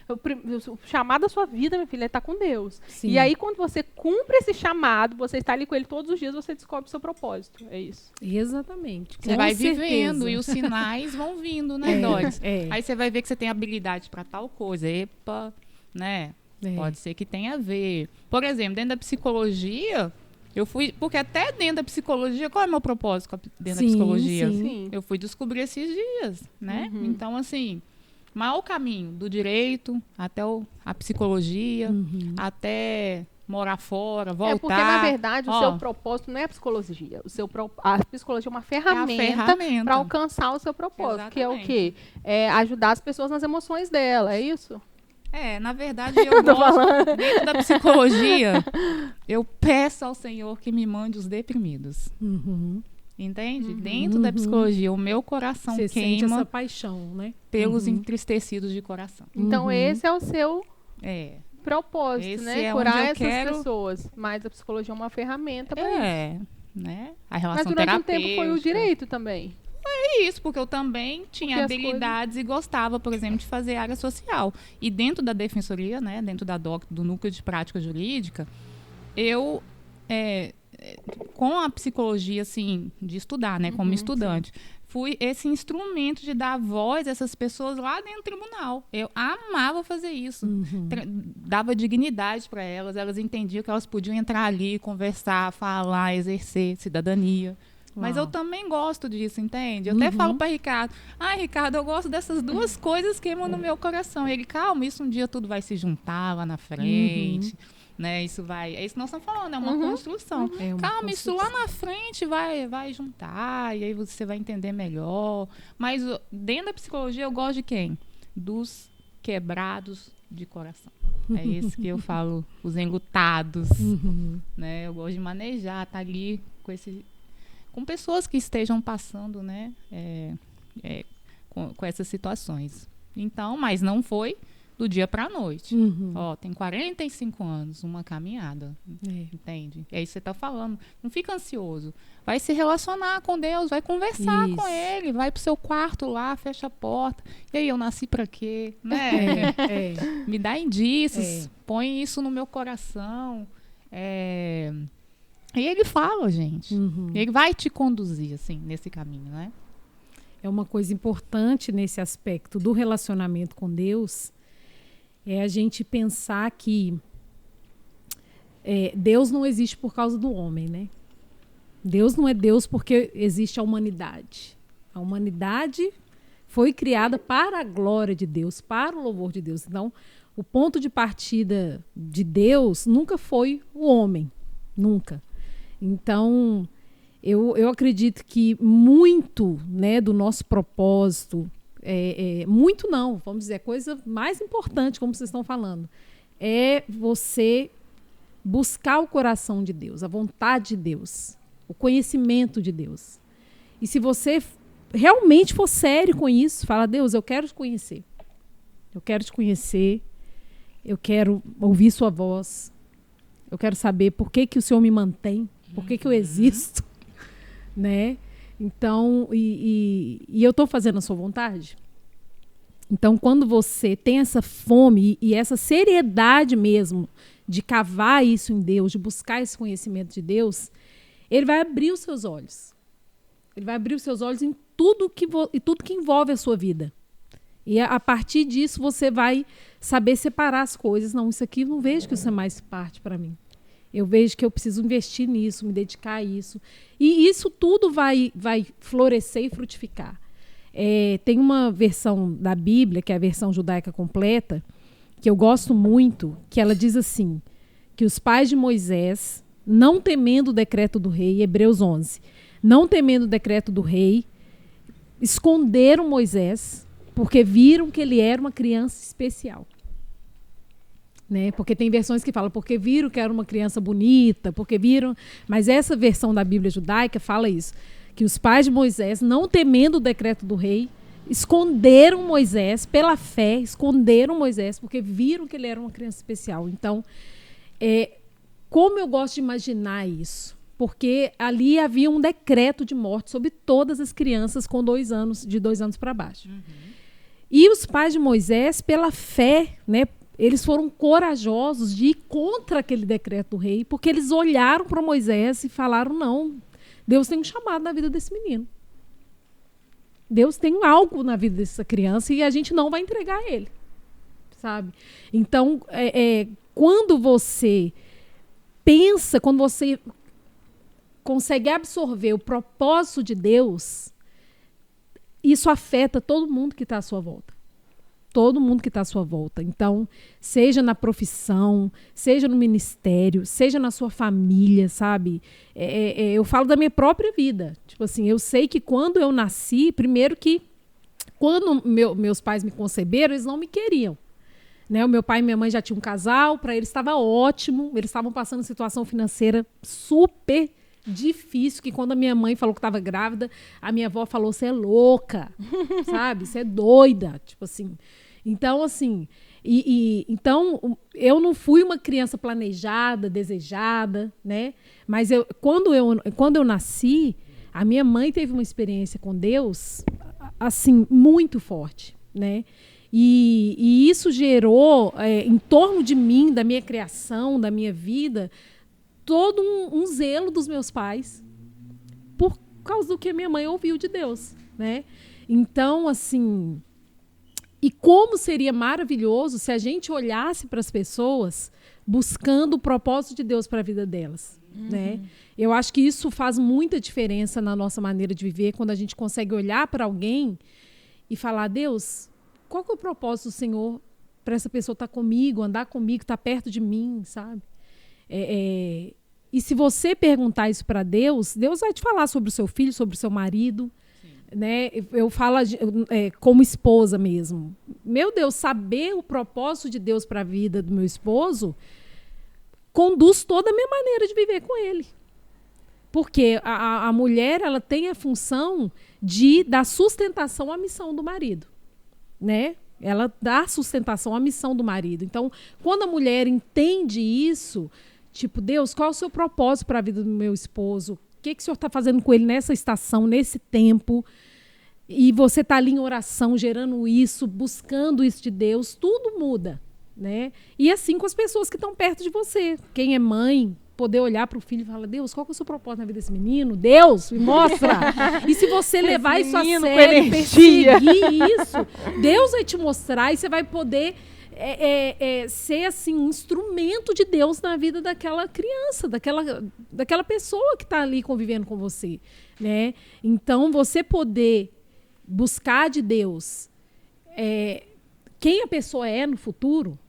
o chamado da sua vida, minha filha, é estar com Deus. Sim. E aí, quando você cumpre esse chamado, você está ali com Ele todos os dias, você descobre o seu propósito. É isso. Exatamente. Você vai vivendo e os sinais vão vindo, né, Doris? Aí você vai ver que você tem habilidade para tal coisa. Epa, né? Pode ser que tenha a ver. Por exemplo, dentro da psicologia... Eu fui, porque até dentro da psicologia, qual é o meu propósito dentro da psicologia? Sim. Eu fui descobrir esses dias, né? Então, assim, maior caminho do direito até a psicologia, até morar fora, voltar. Porque, na verdade, o seu propósito não é a psicologia. A psicologia é uma ferramenta para alcançar o seu propósito. Exatamente. Que é o quê? É ajudar as pessoas nas emoções dela, é isso? Na verdade, eu gosto, dentro da psicologia, eu peço ao Senhor que me mande os deprimidos. Entende? Dentro da psicologia, o meu coração você queima sente essa paixão, né? Pelos entristecidos de coração. Então, esse é o seu propósito, esse né? Curar essas pessoas. Mas a psicologia é uma ferramenta para isso. Né? A relação Mas durante um tempo foi o direito também. É isso, porque eu também tinha habilidades e gostava, por exemplo, de fazer área social. E dentro da defensoria, né, dentro da do Núcleo de Prática Jurídica, eu, com a psicologia, assim, de estudar, né, como estudante, fui esse instrumento de dar voz a essas pessoas lá dentro do tribunal. Eu amava fazer isso. Dava dignidade para elas entendiam que elas podiam entrar ali, conversar, falar, exercer cidadania. Mas eu também gosto disso, entende? Eu até falo para Ricardo, Ricardo, eu gosto dessas duas coisas que queimam no meu coração. Ele, calma, isso um dia tudo vai se juntar lá na frente, né? Isso vai... É isso que nós estamos falando, é uma construção. Calma, isso lá na frente vai juntar, e aí você vai entender melhor. Mas dentro da psicologia eu gosto de quem? Dos quebrados de coração. É esse que eu falo, os enlutados, né? Eu gosto de manejar, tá ali com pessoas que estejam passando, né, com essas situações. Então, mas não foi do dia para a noite. Tem 45 anos, uma caminhada, entende? É isso que você está falando. Não fica ansioso. Vai se relacionar com Deus, vai conversar com Ele, vai pro seu quarto lá, fecha a porta. E aí, eu nasci para quê? Né? Me dá indícios, põe isso no meu coração. E ele fala, gente. Ele vai te conduzir, assim, nesse caminho, né? É uma coisa importante nesse aspecto do relacionamento com Deus, é a gente pensar que Deus não existe por causa do homem, né? Deus não é Deus porque existe a humanidade. A humanidade foi criada para a glória de Deus, para o louvor de Deus. Então, o ponto de partida de Deus nunca foi o homem. Nunca. Então, eu acredito que muito, né, do nosso propósito, muito não, vamos dizer, a coisa mais importante, como vocês estão falando, é você buscar o coração de Deus, a vontade de Deus, o conhecimento de Deus. E se você realmente for sério com isso, fala, Deus, eu quero te conhecer. Eu quero te conhecer, eu quero ouvir sua voz, eu quero saber por que o Senhor me mantém, por que eu existo, né? Então, e eu estou fazendo a sua vontade? Então, quando você tem essa fome e essa seriedade mesmo de cavar isso em Deus, de buscar esse conhecimento de Deus, Ele vai abrir os seus olhos. Ele vai abrir os seus olhos em tudo que envolve a sua vida. E a partir disso, você vai saber separar as coisas. Não, isso aqui eu não vejo que isso é mais parte para mim. Eu vejo que eu preciso investir nisso, me dedicar a isso. E isso tudo vai florescer e frutificar. Tem uma versão da Bíblia, que é a versão judaica completa, que eu gosto muito, que ela diz assim, que os pais de Moisés, não temendo o decreto do rei, Hebreus 11, não temendo o decreto do rei, esconderam Moisés, porque viram que ele era uma criança especial. Né? Porque tem versões que falam, porque viram que era uma criança bonita, porque viram... Mas essa versão da Bíblia judaica fala isso, que os pais de Moisés, não temendo o decreto do rei, esconderam Moisés, pela fé, esconderam Moisés, porque viram que ele era uma criança especial. Então, como eu gosto de imaginar isso? Porque ali havia um decreto de morte sobre todas as crianças com 2 anos, de 2 anos para baixo. E os pais de Moisés, pela fé, né, eles foram corajosos de ir contra aquele decreto do rei, porque eles olharam para Moisés e falaram, não, Deus tem um chamado na vida desse menino. Deus tem algo na vida dessa criança e a gente não vai entregar ele. Sabe? Então, quando você pensa, quando você consegue absorver o propósito de Deus, isso afeta todo mundo que está à sua volta. Todo mundo que está à sua volta. Então, seja na profissão, seja no ministério, seja na sua família, sabe? Eu falo da minha própria vida. Tipo assim, eu sei que quando eu nasci, primeiro que quando meus pais me conceberam, eles não me queriam. Né? O meu pai e minha mãe já tinham um casal, para eles estava ótimo, eles estavam passando situação financeira super difícil, que quando a minha mãe falou que estava grávida, a minha avó falou, você é louca, sabe? Você é doida, tipo assim. Então, assim, então, eu não fui uma criança planejada, desejada, né? Mas quando eu nasci, a minha mãe teve uma experiência com Deus, assim, muito forte, né? E isso gerou, em torno de mim, da minha criação, da minha vida, todo um zelo dos meus pais por causa do que a minha mãe ouviu de Deus, né? Então, assim, e como seria maravilhoso se a gente olhasse para as pessoas buscando o propósito de Deus para a vida delas, né? Eu acho que isso faz muita diferença na nossa maneira de viver, quando a gente consegue olhar para alguém e falar, Deus, qual que é o propósito do Senhor para essa pessoa estar comigo, andar comigo, estar perto de mim, sabe? E se você perguntar isso para Deus, Deus vai te falar sobre o seu filho, sobre o seu marido, né? Eu falo como esposa mesmo. Meu Deus, saber o propósito de Deus para a vida do meu esposo conduz toda a minha maneira de viver com ele. Porque a mulher, ela tem a função de dar sustentação à missão do marido, né? Ela dá sustentação à missão do marido. Então, quando a mulher entende isso, tipo, Deus, qual é o seu propósito para a vida do meu esposo? O que o Senhor está fazendo com ele nessa estação, nesse tempo? E você está ali em oração, gerando isso, buscando isso de Deus, tudo muda, né? E assim com as pessoas que estão perto de você. Quem é mãe, poder olhar para o filho e falar, Deus, qual que é o seu propósito na vida desse menino? Deus, me mostra! E se você levar isso a sério, perseguir isso, Deus vai te mostrar e você vai poder ser assim, um instrumento de Deus na vida daquela criança, daquela pessoa que está ali convivendo com você, né? Então, você poder buscar de Deus quem a pessoa é no futuro,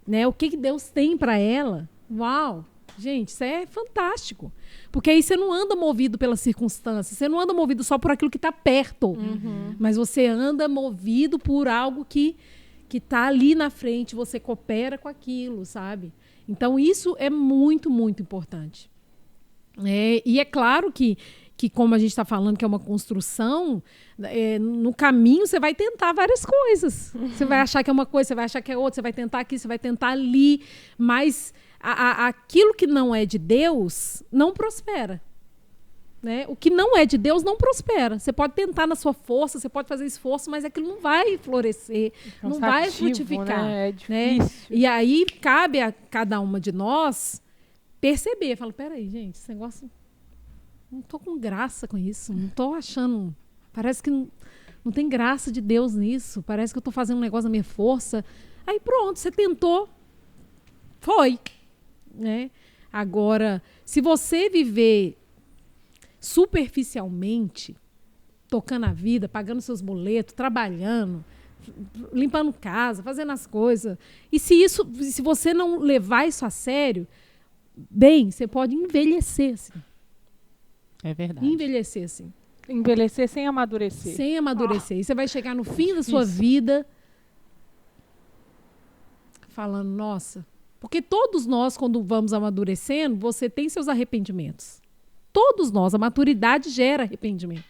né? O que Deus tem para ela, uau! Gente, isso é fantástico. Porque aí você não anda movido pelas circunstâncias, você não anda movido só por aquilo que está perto, mas você anda movido por algo que está ali na frente, você coopera com aquilo, sabe? Então, isso é muito, muito importante. E é claro que como a gente está falando que é uma construção, no caminho você vai tentar várias coisas. Você vai achar que é uma coisa, você vai achar que é outra, você vai tentar aqui, você vai tentar ali, mas aquilo que não é de Deus não prospera. Né? O que não é de Deus não prospera. Você pode tentar na sua força, você pode fazer esforço, mas aquilo não vai florescer, não vai frutificar. Né? É difícil. Né? E aí cabe a cada uma de nós perceber. Fala, peraí, gente, esse negócio... Não estou com graça com isso, não estou achando... Parece que não tem graça de Deus nisso, parece que eu estou fazendo um negócio na minha força. Aí pronto, você tentou, foi. Né? Agora, se você viver superficialmente, tocando a vida, pagando seus boletos, trabalhando, limpando casa, fazendo as coisas, e se você não levar isso a sério, bem, você pode envelhecer, assim. É verdade. Envelhecer, assim. Envelhecer sem amadurecer. Sem amadurecer. E você vai chegar no fim da sua vida falando, nossa... Porque todos nós, quando vamos amadurecendo, você tem seus arrependimentos. Todos nós. A maturidade gera arrependimento.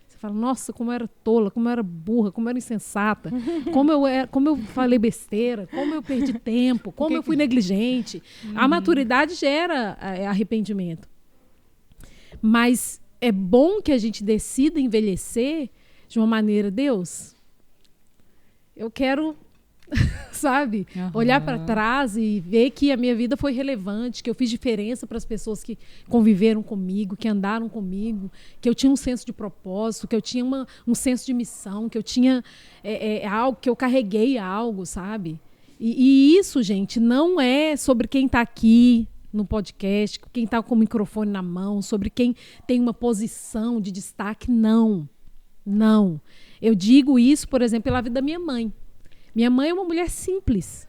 Você fala, nossa, como eu era tola, como eu era burra, como eu era insensata, como eu falei besteira, como eu perdi tempo, como eu fui negligente. A maturidade gera arrependimento. Mas é bom que a gente decida envelhecer de uma maneira, Deus, eu quero... sabe? Olhar para trás e ver que a minha vida foi relevante, que eu fiz diferença para as pessoas que conviveram comigo, que andaram comigo, que eu tinha um senso de propósito, que eu tinha um senso de missão, que eu tinha algo, que eu carreguei algo, sabe? E isso, gente, não é sobre quem está aqui no podcast, quem está com o microfone na mão, sobre quem tem uma posição de destaque, não. Não. Eu digo isso, por exemplo, pela vida da minha mãe. Minha mãe é uma mulher simples,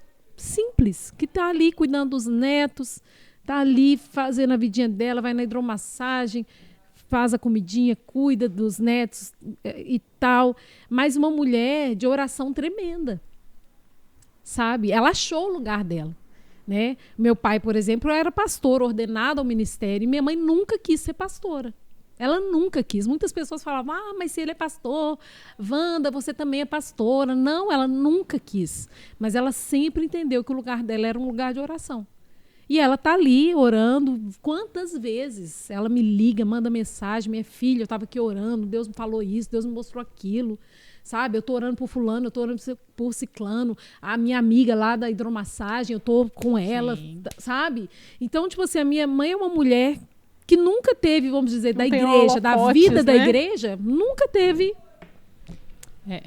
que está ali cuidando dos netos, está ali fazendo a vidinha dela, vai na hidromassagem, faz a comidinha, cuida dos netos e tal. Mas uma mulher de oração tremenda, sabe? Ela achou o lugar dela, né? Meu pai, por exemplo, era pastor, ordenado ao ministério, e minha mãe nunca quis ser pastora. Ela nunca quis. Muitas pessoas falavam, mas se ele é pastor, Wanda, você também é pastora. Não, ela nunca quis. Mas ela sempre entendeu que o lugar dela era um lugar de oração. E ela está ali orando. Quantas vezes ela me liga, manda mensagem, minha filha, eu estava aqui orando, Deus me falou isso, Deus me mostrou aquilo. Sabe, eu estou orando por fulano, eu estou orando por ciclano. A minha amiga lá da hidromassagem, eu estou com ela, sabe? Então, tipo assim, a minha mãe é uma mulher... que nunca teve, vamos dizer, da igreja, da vida da igreja, nunca teve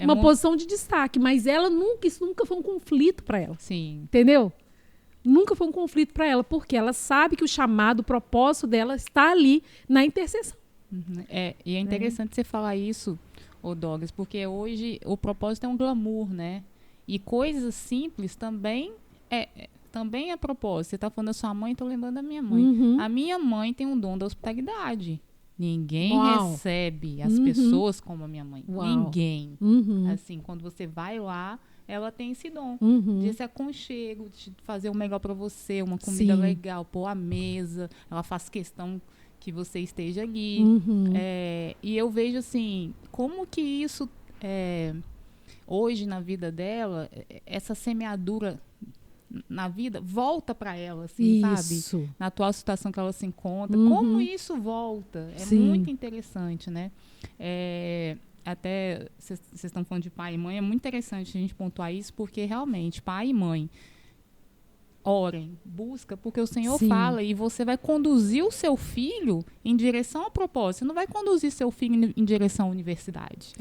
uma posição de destaque. Mas ela isso nunca foi um conflito para ela. Sim. Entendeu? Nunca foi um conflito para ela, porque ela sabe que o chamado, o propósito dela está ali na intercessão. E é interessante você falar isso, Douglas, porque hoje o propósito é um glamour, né? E coisas simples também é propósito. Você está falando da sua mãe, estou lembrando da minha mãe. A minha mãe tem um dom da hospitalidade. Ninguém recebe as pessoas como a minha mãe. Ninguém. Assim, quando você vai lá, ela tem esse dom desse aconchego, de fazer o melhor para você, uma comida legal, pôr a mesa. Ela faz questão que você esteja ali. E eu vejo assim, como que isso hoje na vida dela, essa semeadura na vida, volta para ela, assim, sabe? Na atual situação que ela se encontra. Como isso volta? É muito interessante, né? Até, vocês estão falando de pai e mãe, é muito interessante a gente pontuar isso, porque realmente, pai e mãe, orem, busca, porque o Senhor fala, e você vai conduzir o seu filho em direção ao propósito. Você não vai conduzir seu filho em direção à universidade.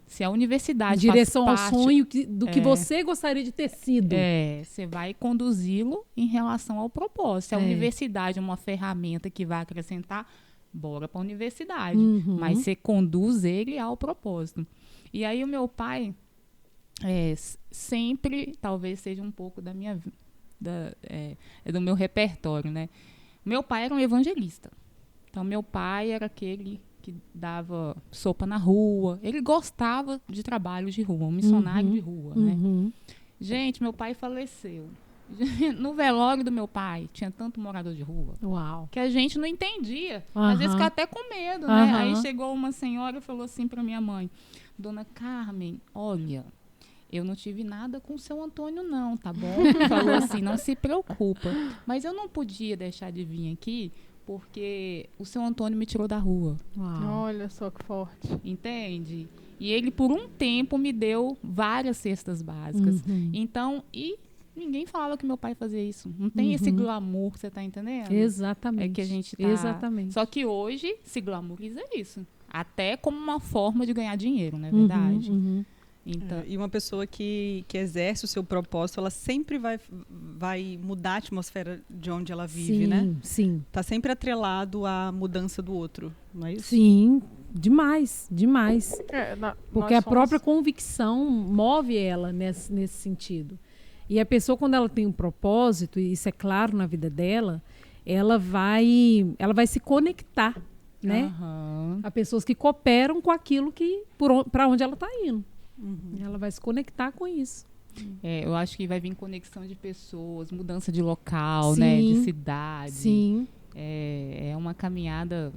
Se a universidade em direção ao sonho do que você gostaria de ter sido. Você vai conduzi-lo em relação ao propósito. Se a universidade é uma ferramenta que vai acrescentar, bora para a universidade. Mas você conduz ele ao propósito. E aí o meu pai sempre, talvez seja um pouco da minha do meu repertório, né? Meu pai era um evangelista. Então, meu pai era aquele que dava sopa na rua. Ele gostava de trabalhos de rua, um missionário de rua, né? Gente, meu pai faleceu. No velório do meu pai, tinha tanto morador de rua. Que a gente não entendia. Às vezes fica até com medo, né? Aí chegou uma senhora e falou assim para minha mãe, Dona Carmen, olha, eu não tive nada com o seu Antônio não, tá bom? Falou assim, não se preocupa. Mas eu não podia deixar de vir aqui porque o seu Antônio me tirou da rua. Olha só que forte. Entende? E ele, por um tempo, me deu várias cestas básicas. Então, ninguém falava que meu pai fazia isso. Não tem esse glamour, você tá entendendo? Exatamente. É que a gente tá... Exatamente. Só que hoje se glamouriza isso. Até como uma forma de ganhar dinheiro, não é verdade? Então, e uma pessoa que exerce o seu propósito, ela sempre vai mudar a atmosfera de onde ela vive, né? Sim. Tá sempre atrelado à mudança do outro, não é isso? Sim, demais. Porque a própria convicção move ela nesse sentido. E a pessoa, quando ela tem um propósito, e isso é claro na vida dela, ela vai se conectar, né? A pessoas que cooperam com aquilo para onde ela está indo. Ela vai se conectar com isso. Eu acho que vai vir conexão de pessoas, mudança de local, né? De cidade. Sim. É uma caminhada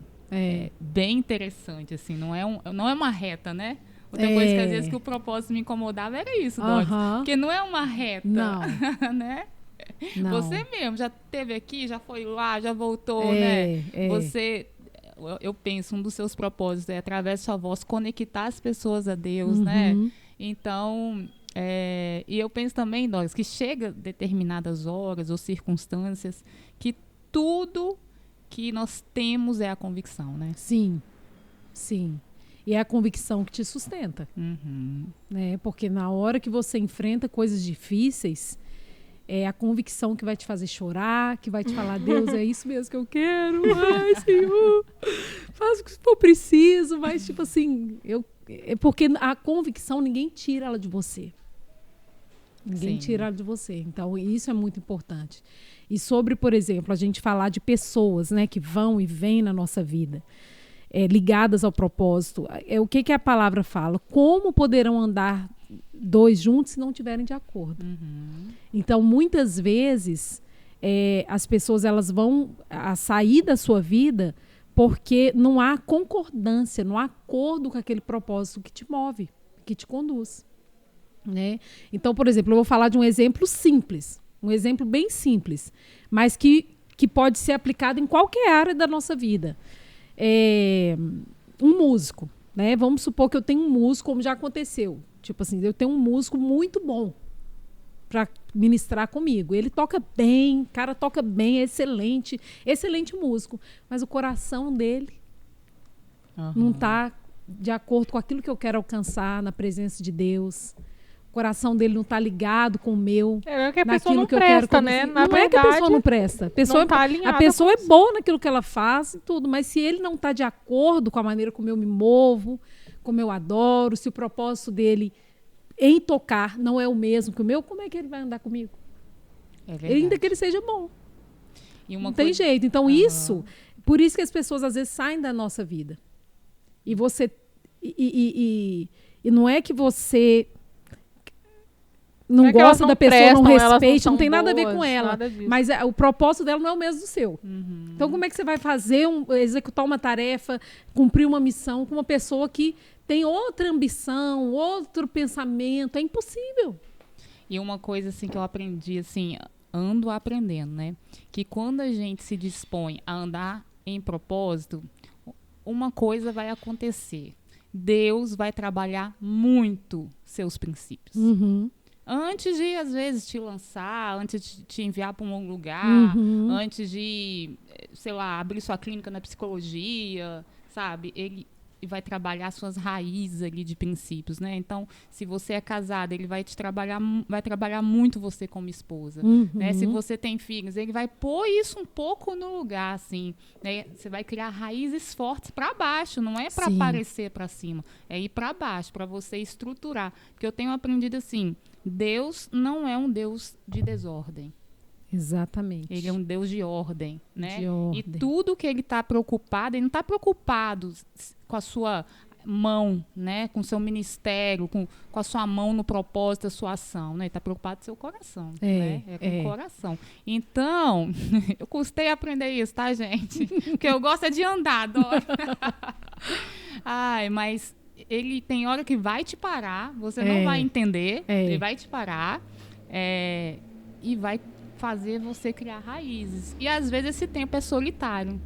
bem interessante, assim. Não é uma reta, né? Outra coisa que às vezes que o propósito me incomodava era isso, Doris. Porque não é uma reta, né? Não. Você mesmo já esteve aqui, já foi lá, já voltou, né? Você... Eu penso, um dos seus propósitos é, através da sua voz, conectar as pessoas a Deus, né? Então, e eu penso também, Doris, que chega determinadas horas ou circunstâncias que tudo que nós temos é a convicção, né? Sim, sim. E é a convicção que te sustenta. Né? Porque na hora que você enfrenta coisas difíceis, é a convicção que vai te fazer chorar, que vai te falar, Deus, é isso mesmo que eu quero. Ai, Senhor, faz o que for preciso. Mas, tipo assim, porque a convicção, ninguém tira ela de você. Ninguém tira ela de você. Então, isso é muito importante. E sobre, por exemplo, a gente falar de pessoas, né, que vão e vêm na nossa vida, ligadas ao propósito. O que a palavra fala? Como poderão andar dois juntos se não estiverem de acordo? Então, muitas vezes, as pessoas elas vão sair da sua vida porque não há concordância, não há acordo com aquele propósito que te move, que te conduz. Né? Então, por exemplo, eu vou falar de um exemplo simples, um exemplo bem simples, mas que pode ser aplicado em qualquer área da nossa vida. Um músico, né? Vamos supor que eu tenho um músico, como já aconteceu. Tipo assim, eu tenho um músico muito bom para ministrar comigo. Ele toca bem, o cara toca bem, é excelente músico. Mas o coração dele não está de acordo com aquilo que eu quero alcançar na presença de Deus. O coração dele não está ligado com o meu. Que a pessoa não presta, né? Não é que a pessoa não presta. A pessoa é boa naquilo que ela faz e tudo, mas se ele não está de acordo com a maneira como eu me movo, como eu adoro, se o propósito dele em tocar não é o mesmo que o meu, como é que ele vai andar comigo? Ainda que ele seja bom. Não tem jeito. Então, por isso que as pessoas às vezes saem da nossa vida. E você... E não é que você... não gosta da pessoa, não respeita, não tem nada a ver com ela. Mas o propósito dela não é o mesmo do seu. Então, como é que você vai executar uma tarefa, cumprir uma missão com uma pessoa que tem outra ambição, outro pensamento? É impossível. E uma coisa assim que eu aprendi, assim, ando aprendendo, né? Que quando a gente se dispõe a andar em propósito, uma coisa vai acontecer. Deus vai trabalhar muito seus princípios. Antes de, às vezes, te lançar, antes de te enviar para um lugar, antes de, sei lá, abrir sua clínica na psicologia, sabe? Ele vai trabalhar suas raízes ali de princípios, né? Então, se você é casada, ele vai trabalhar muito você como esposa, né? Se você tem filhos, ele vai pôr isso um pouco no lugar, assim, né? Você vai criar raízes fortes para baixo, não é para aparecer para cima, é ir para baixo, para você estruturar. Porque eu tenho aprendido assim, Deus não é um Deus de desordem. Exatamente. Ele é um Deus de ordem, né? De ordem. E tudo que ele está preocupado, ele não está preocupado com a sua mão, né? Com o seu ministério, com a sua mão no propósito da sua ação, né? Ele está preocupado com o seu coração, né? Com o coração. Então, eu custei aprender isso, tá, gente? Porque eu gosto de andar, adoro. Mas ele tem hora que vai te parar, você não vai entender, ele vai te parar e vai fazer você criar raízes. E às vezes esse tempo é solitário.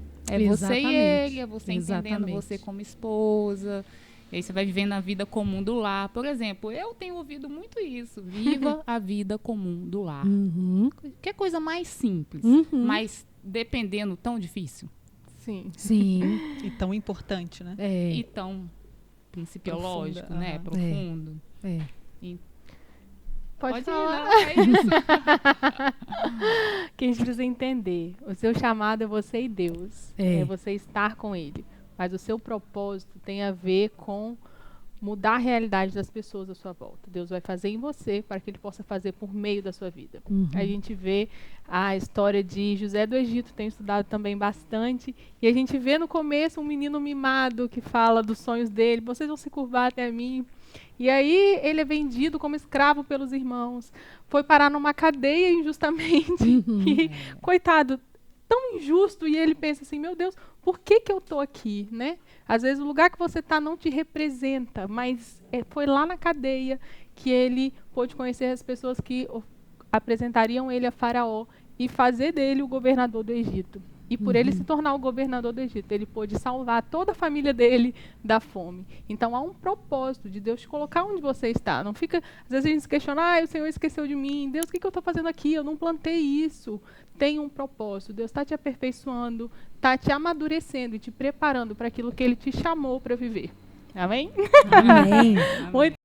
Você e ele, é você entendendo você como esposa. E aí você vai vivendo a vida comum do lar. Por exemplo, eu tenho ouvido muito isso. Viva a vida comum do lar. Que é coisa mais simples, mas dependendo tão difícil. Sim. E tão importante, né? E tão principiológico, né? Profundo. Pode falar. Não, é isso. Que a gente precisa entender. O seu chamado é você e Deus. É você estar com Ele. Mas o seu propósito tem a ver com mudar a realidade das pessoas à sua volta. Deus vai fazer em você para que ele possa fazer por meio da sua vida. A gente vê a história de José do Egito, tenho estudado também bastante, e a gente vê no começo um menino mimado que fala dos sonhos dele, vocês vão se curvar até mim. E aí ele é vendido como escravo pelos irmãos, foi parar numa cadeia injustamente, e, coitado, tão injusto, e ele pensa assim, meu Deus, por que eu estou aqui, né? Às vezes o lugar que você está não te representa, mas foi lá na cadeia que ele pôde conhecer as pessoas que apresentariam ele a Faraó e fazer dele o governador do Egito. E por ele se tornar o governador do Egito, ele pôde salvar toda a família dele da fome. Então há um propósito de Deus te colocar onde você está. Não fica, às vezes a gente se questiona, o Senhor esqueceu de mim, Deus, o que eu estou fazendo aqui? Eu não plantei isso. Tem um propósito, Deus está te aperfeiçoando, está te amadurecendo e te preparando para aquilo que ele te chamou para viver. Amém? Amém. Muito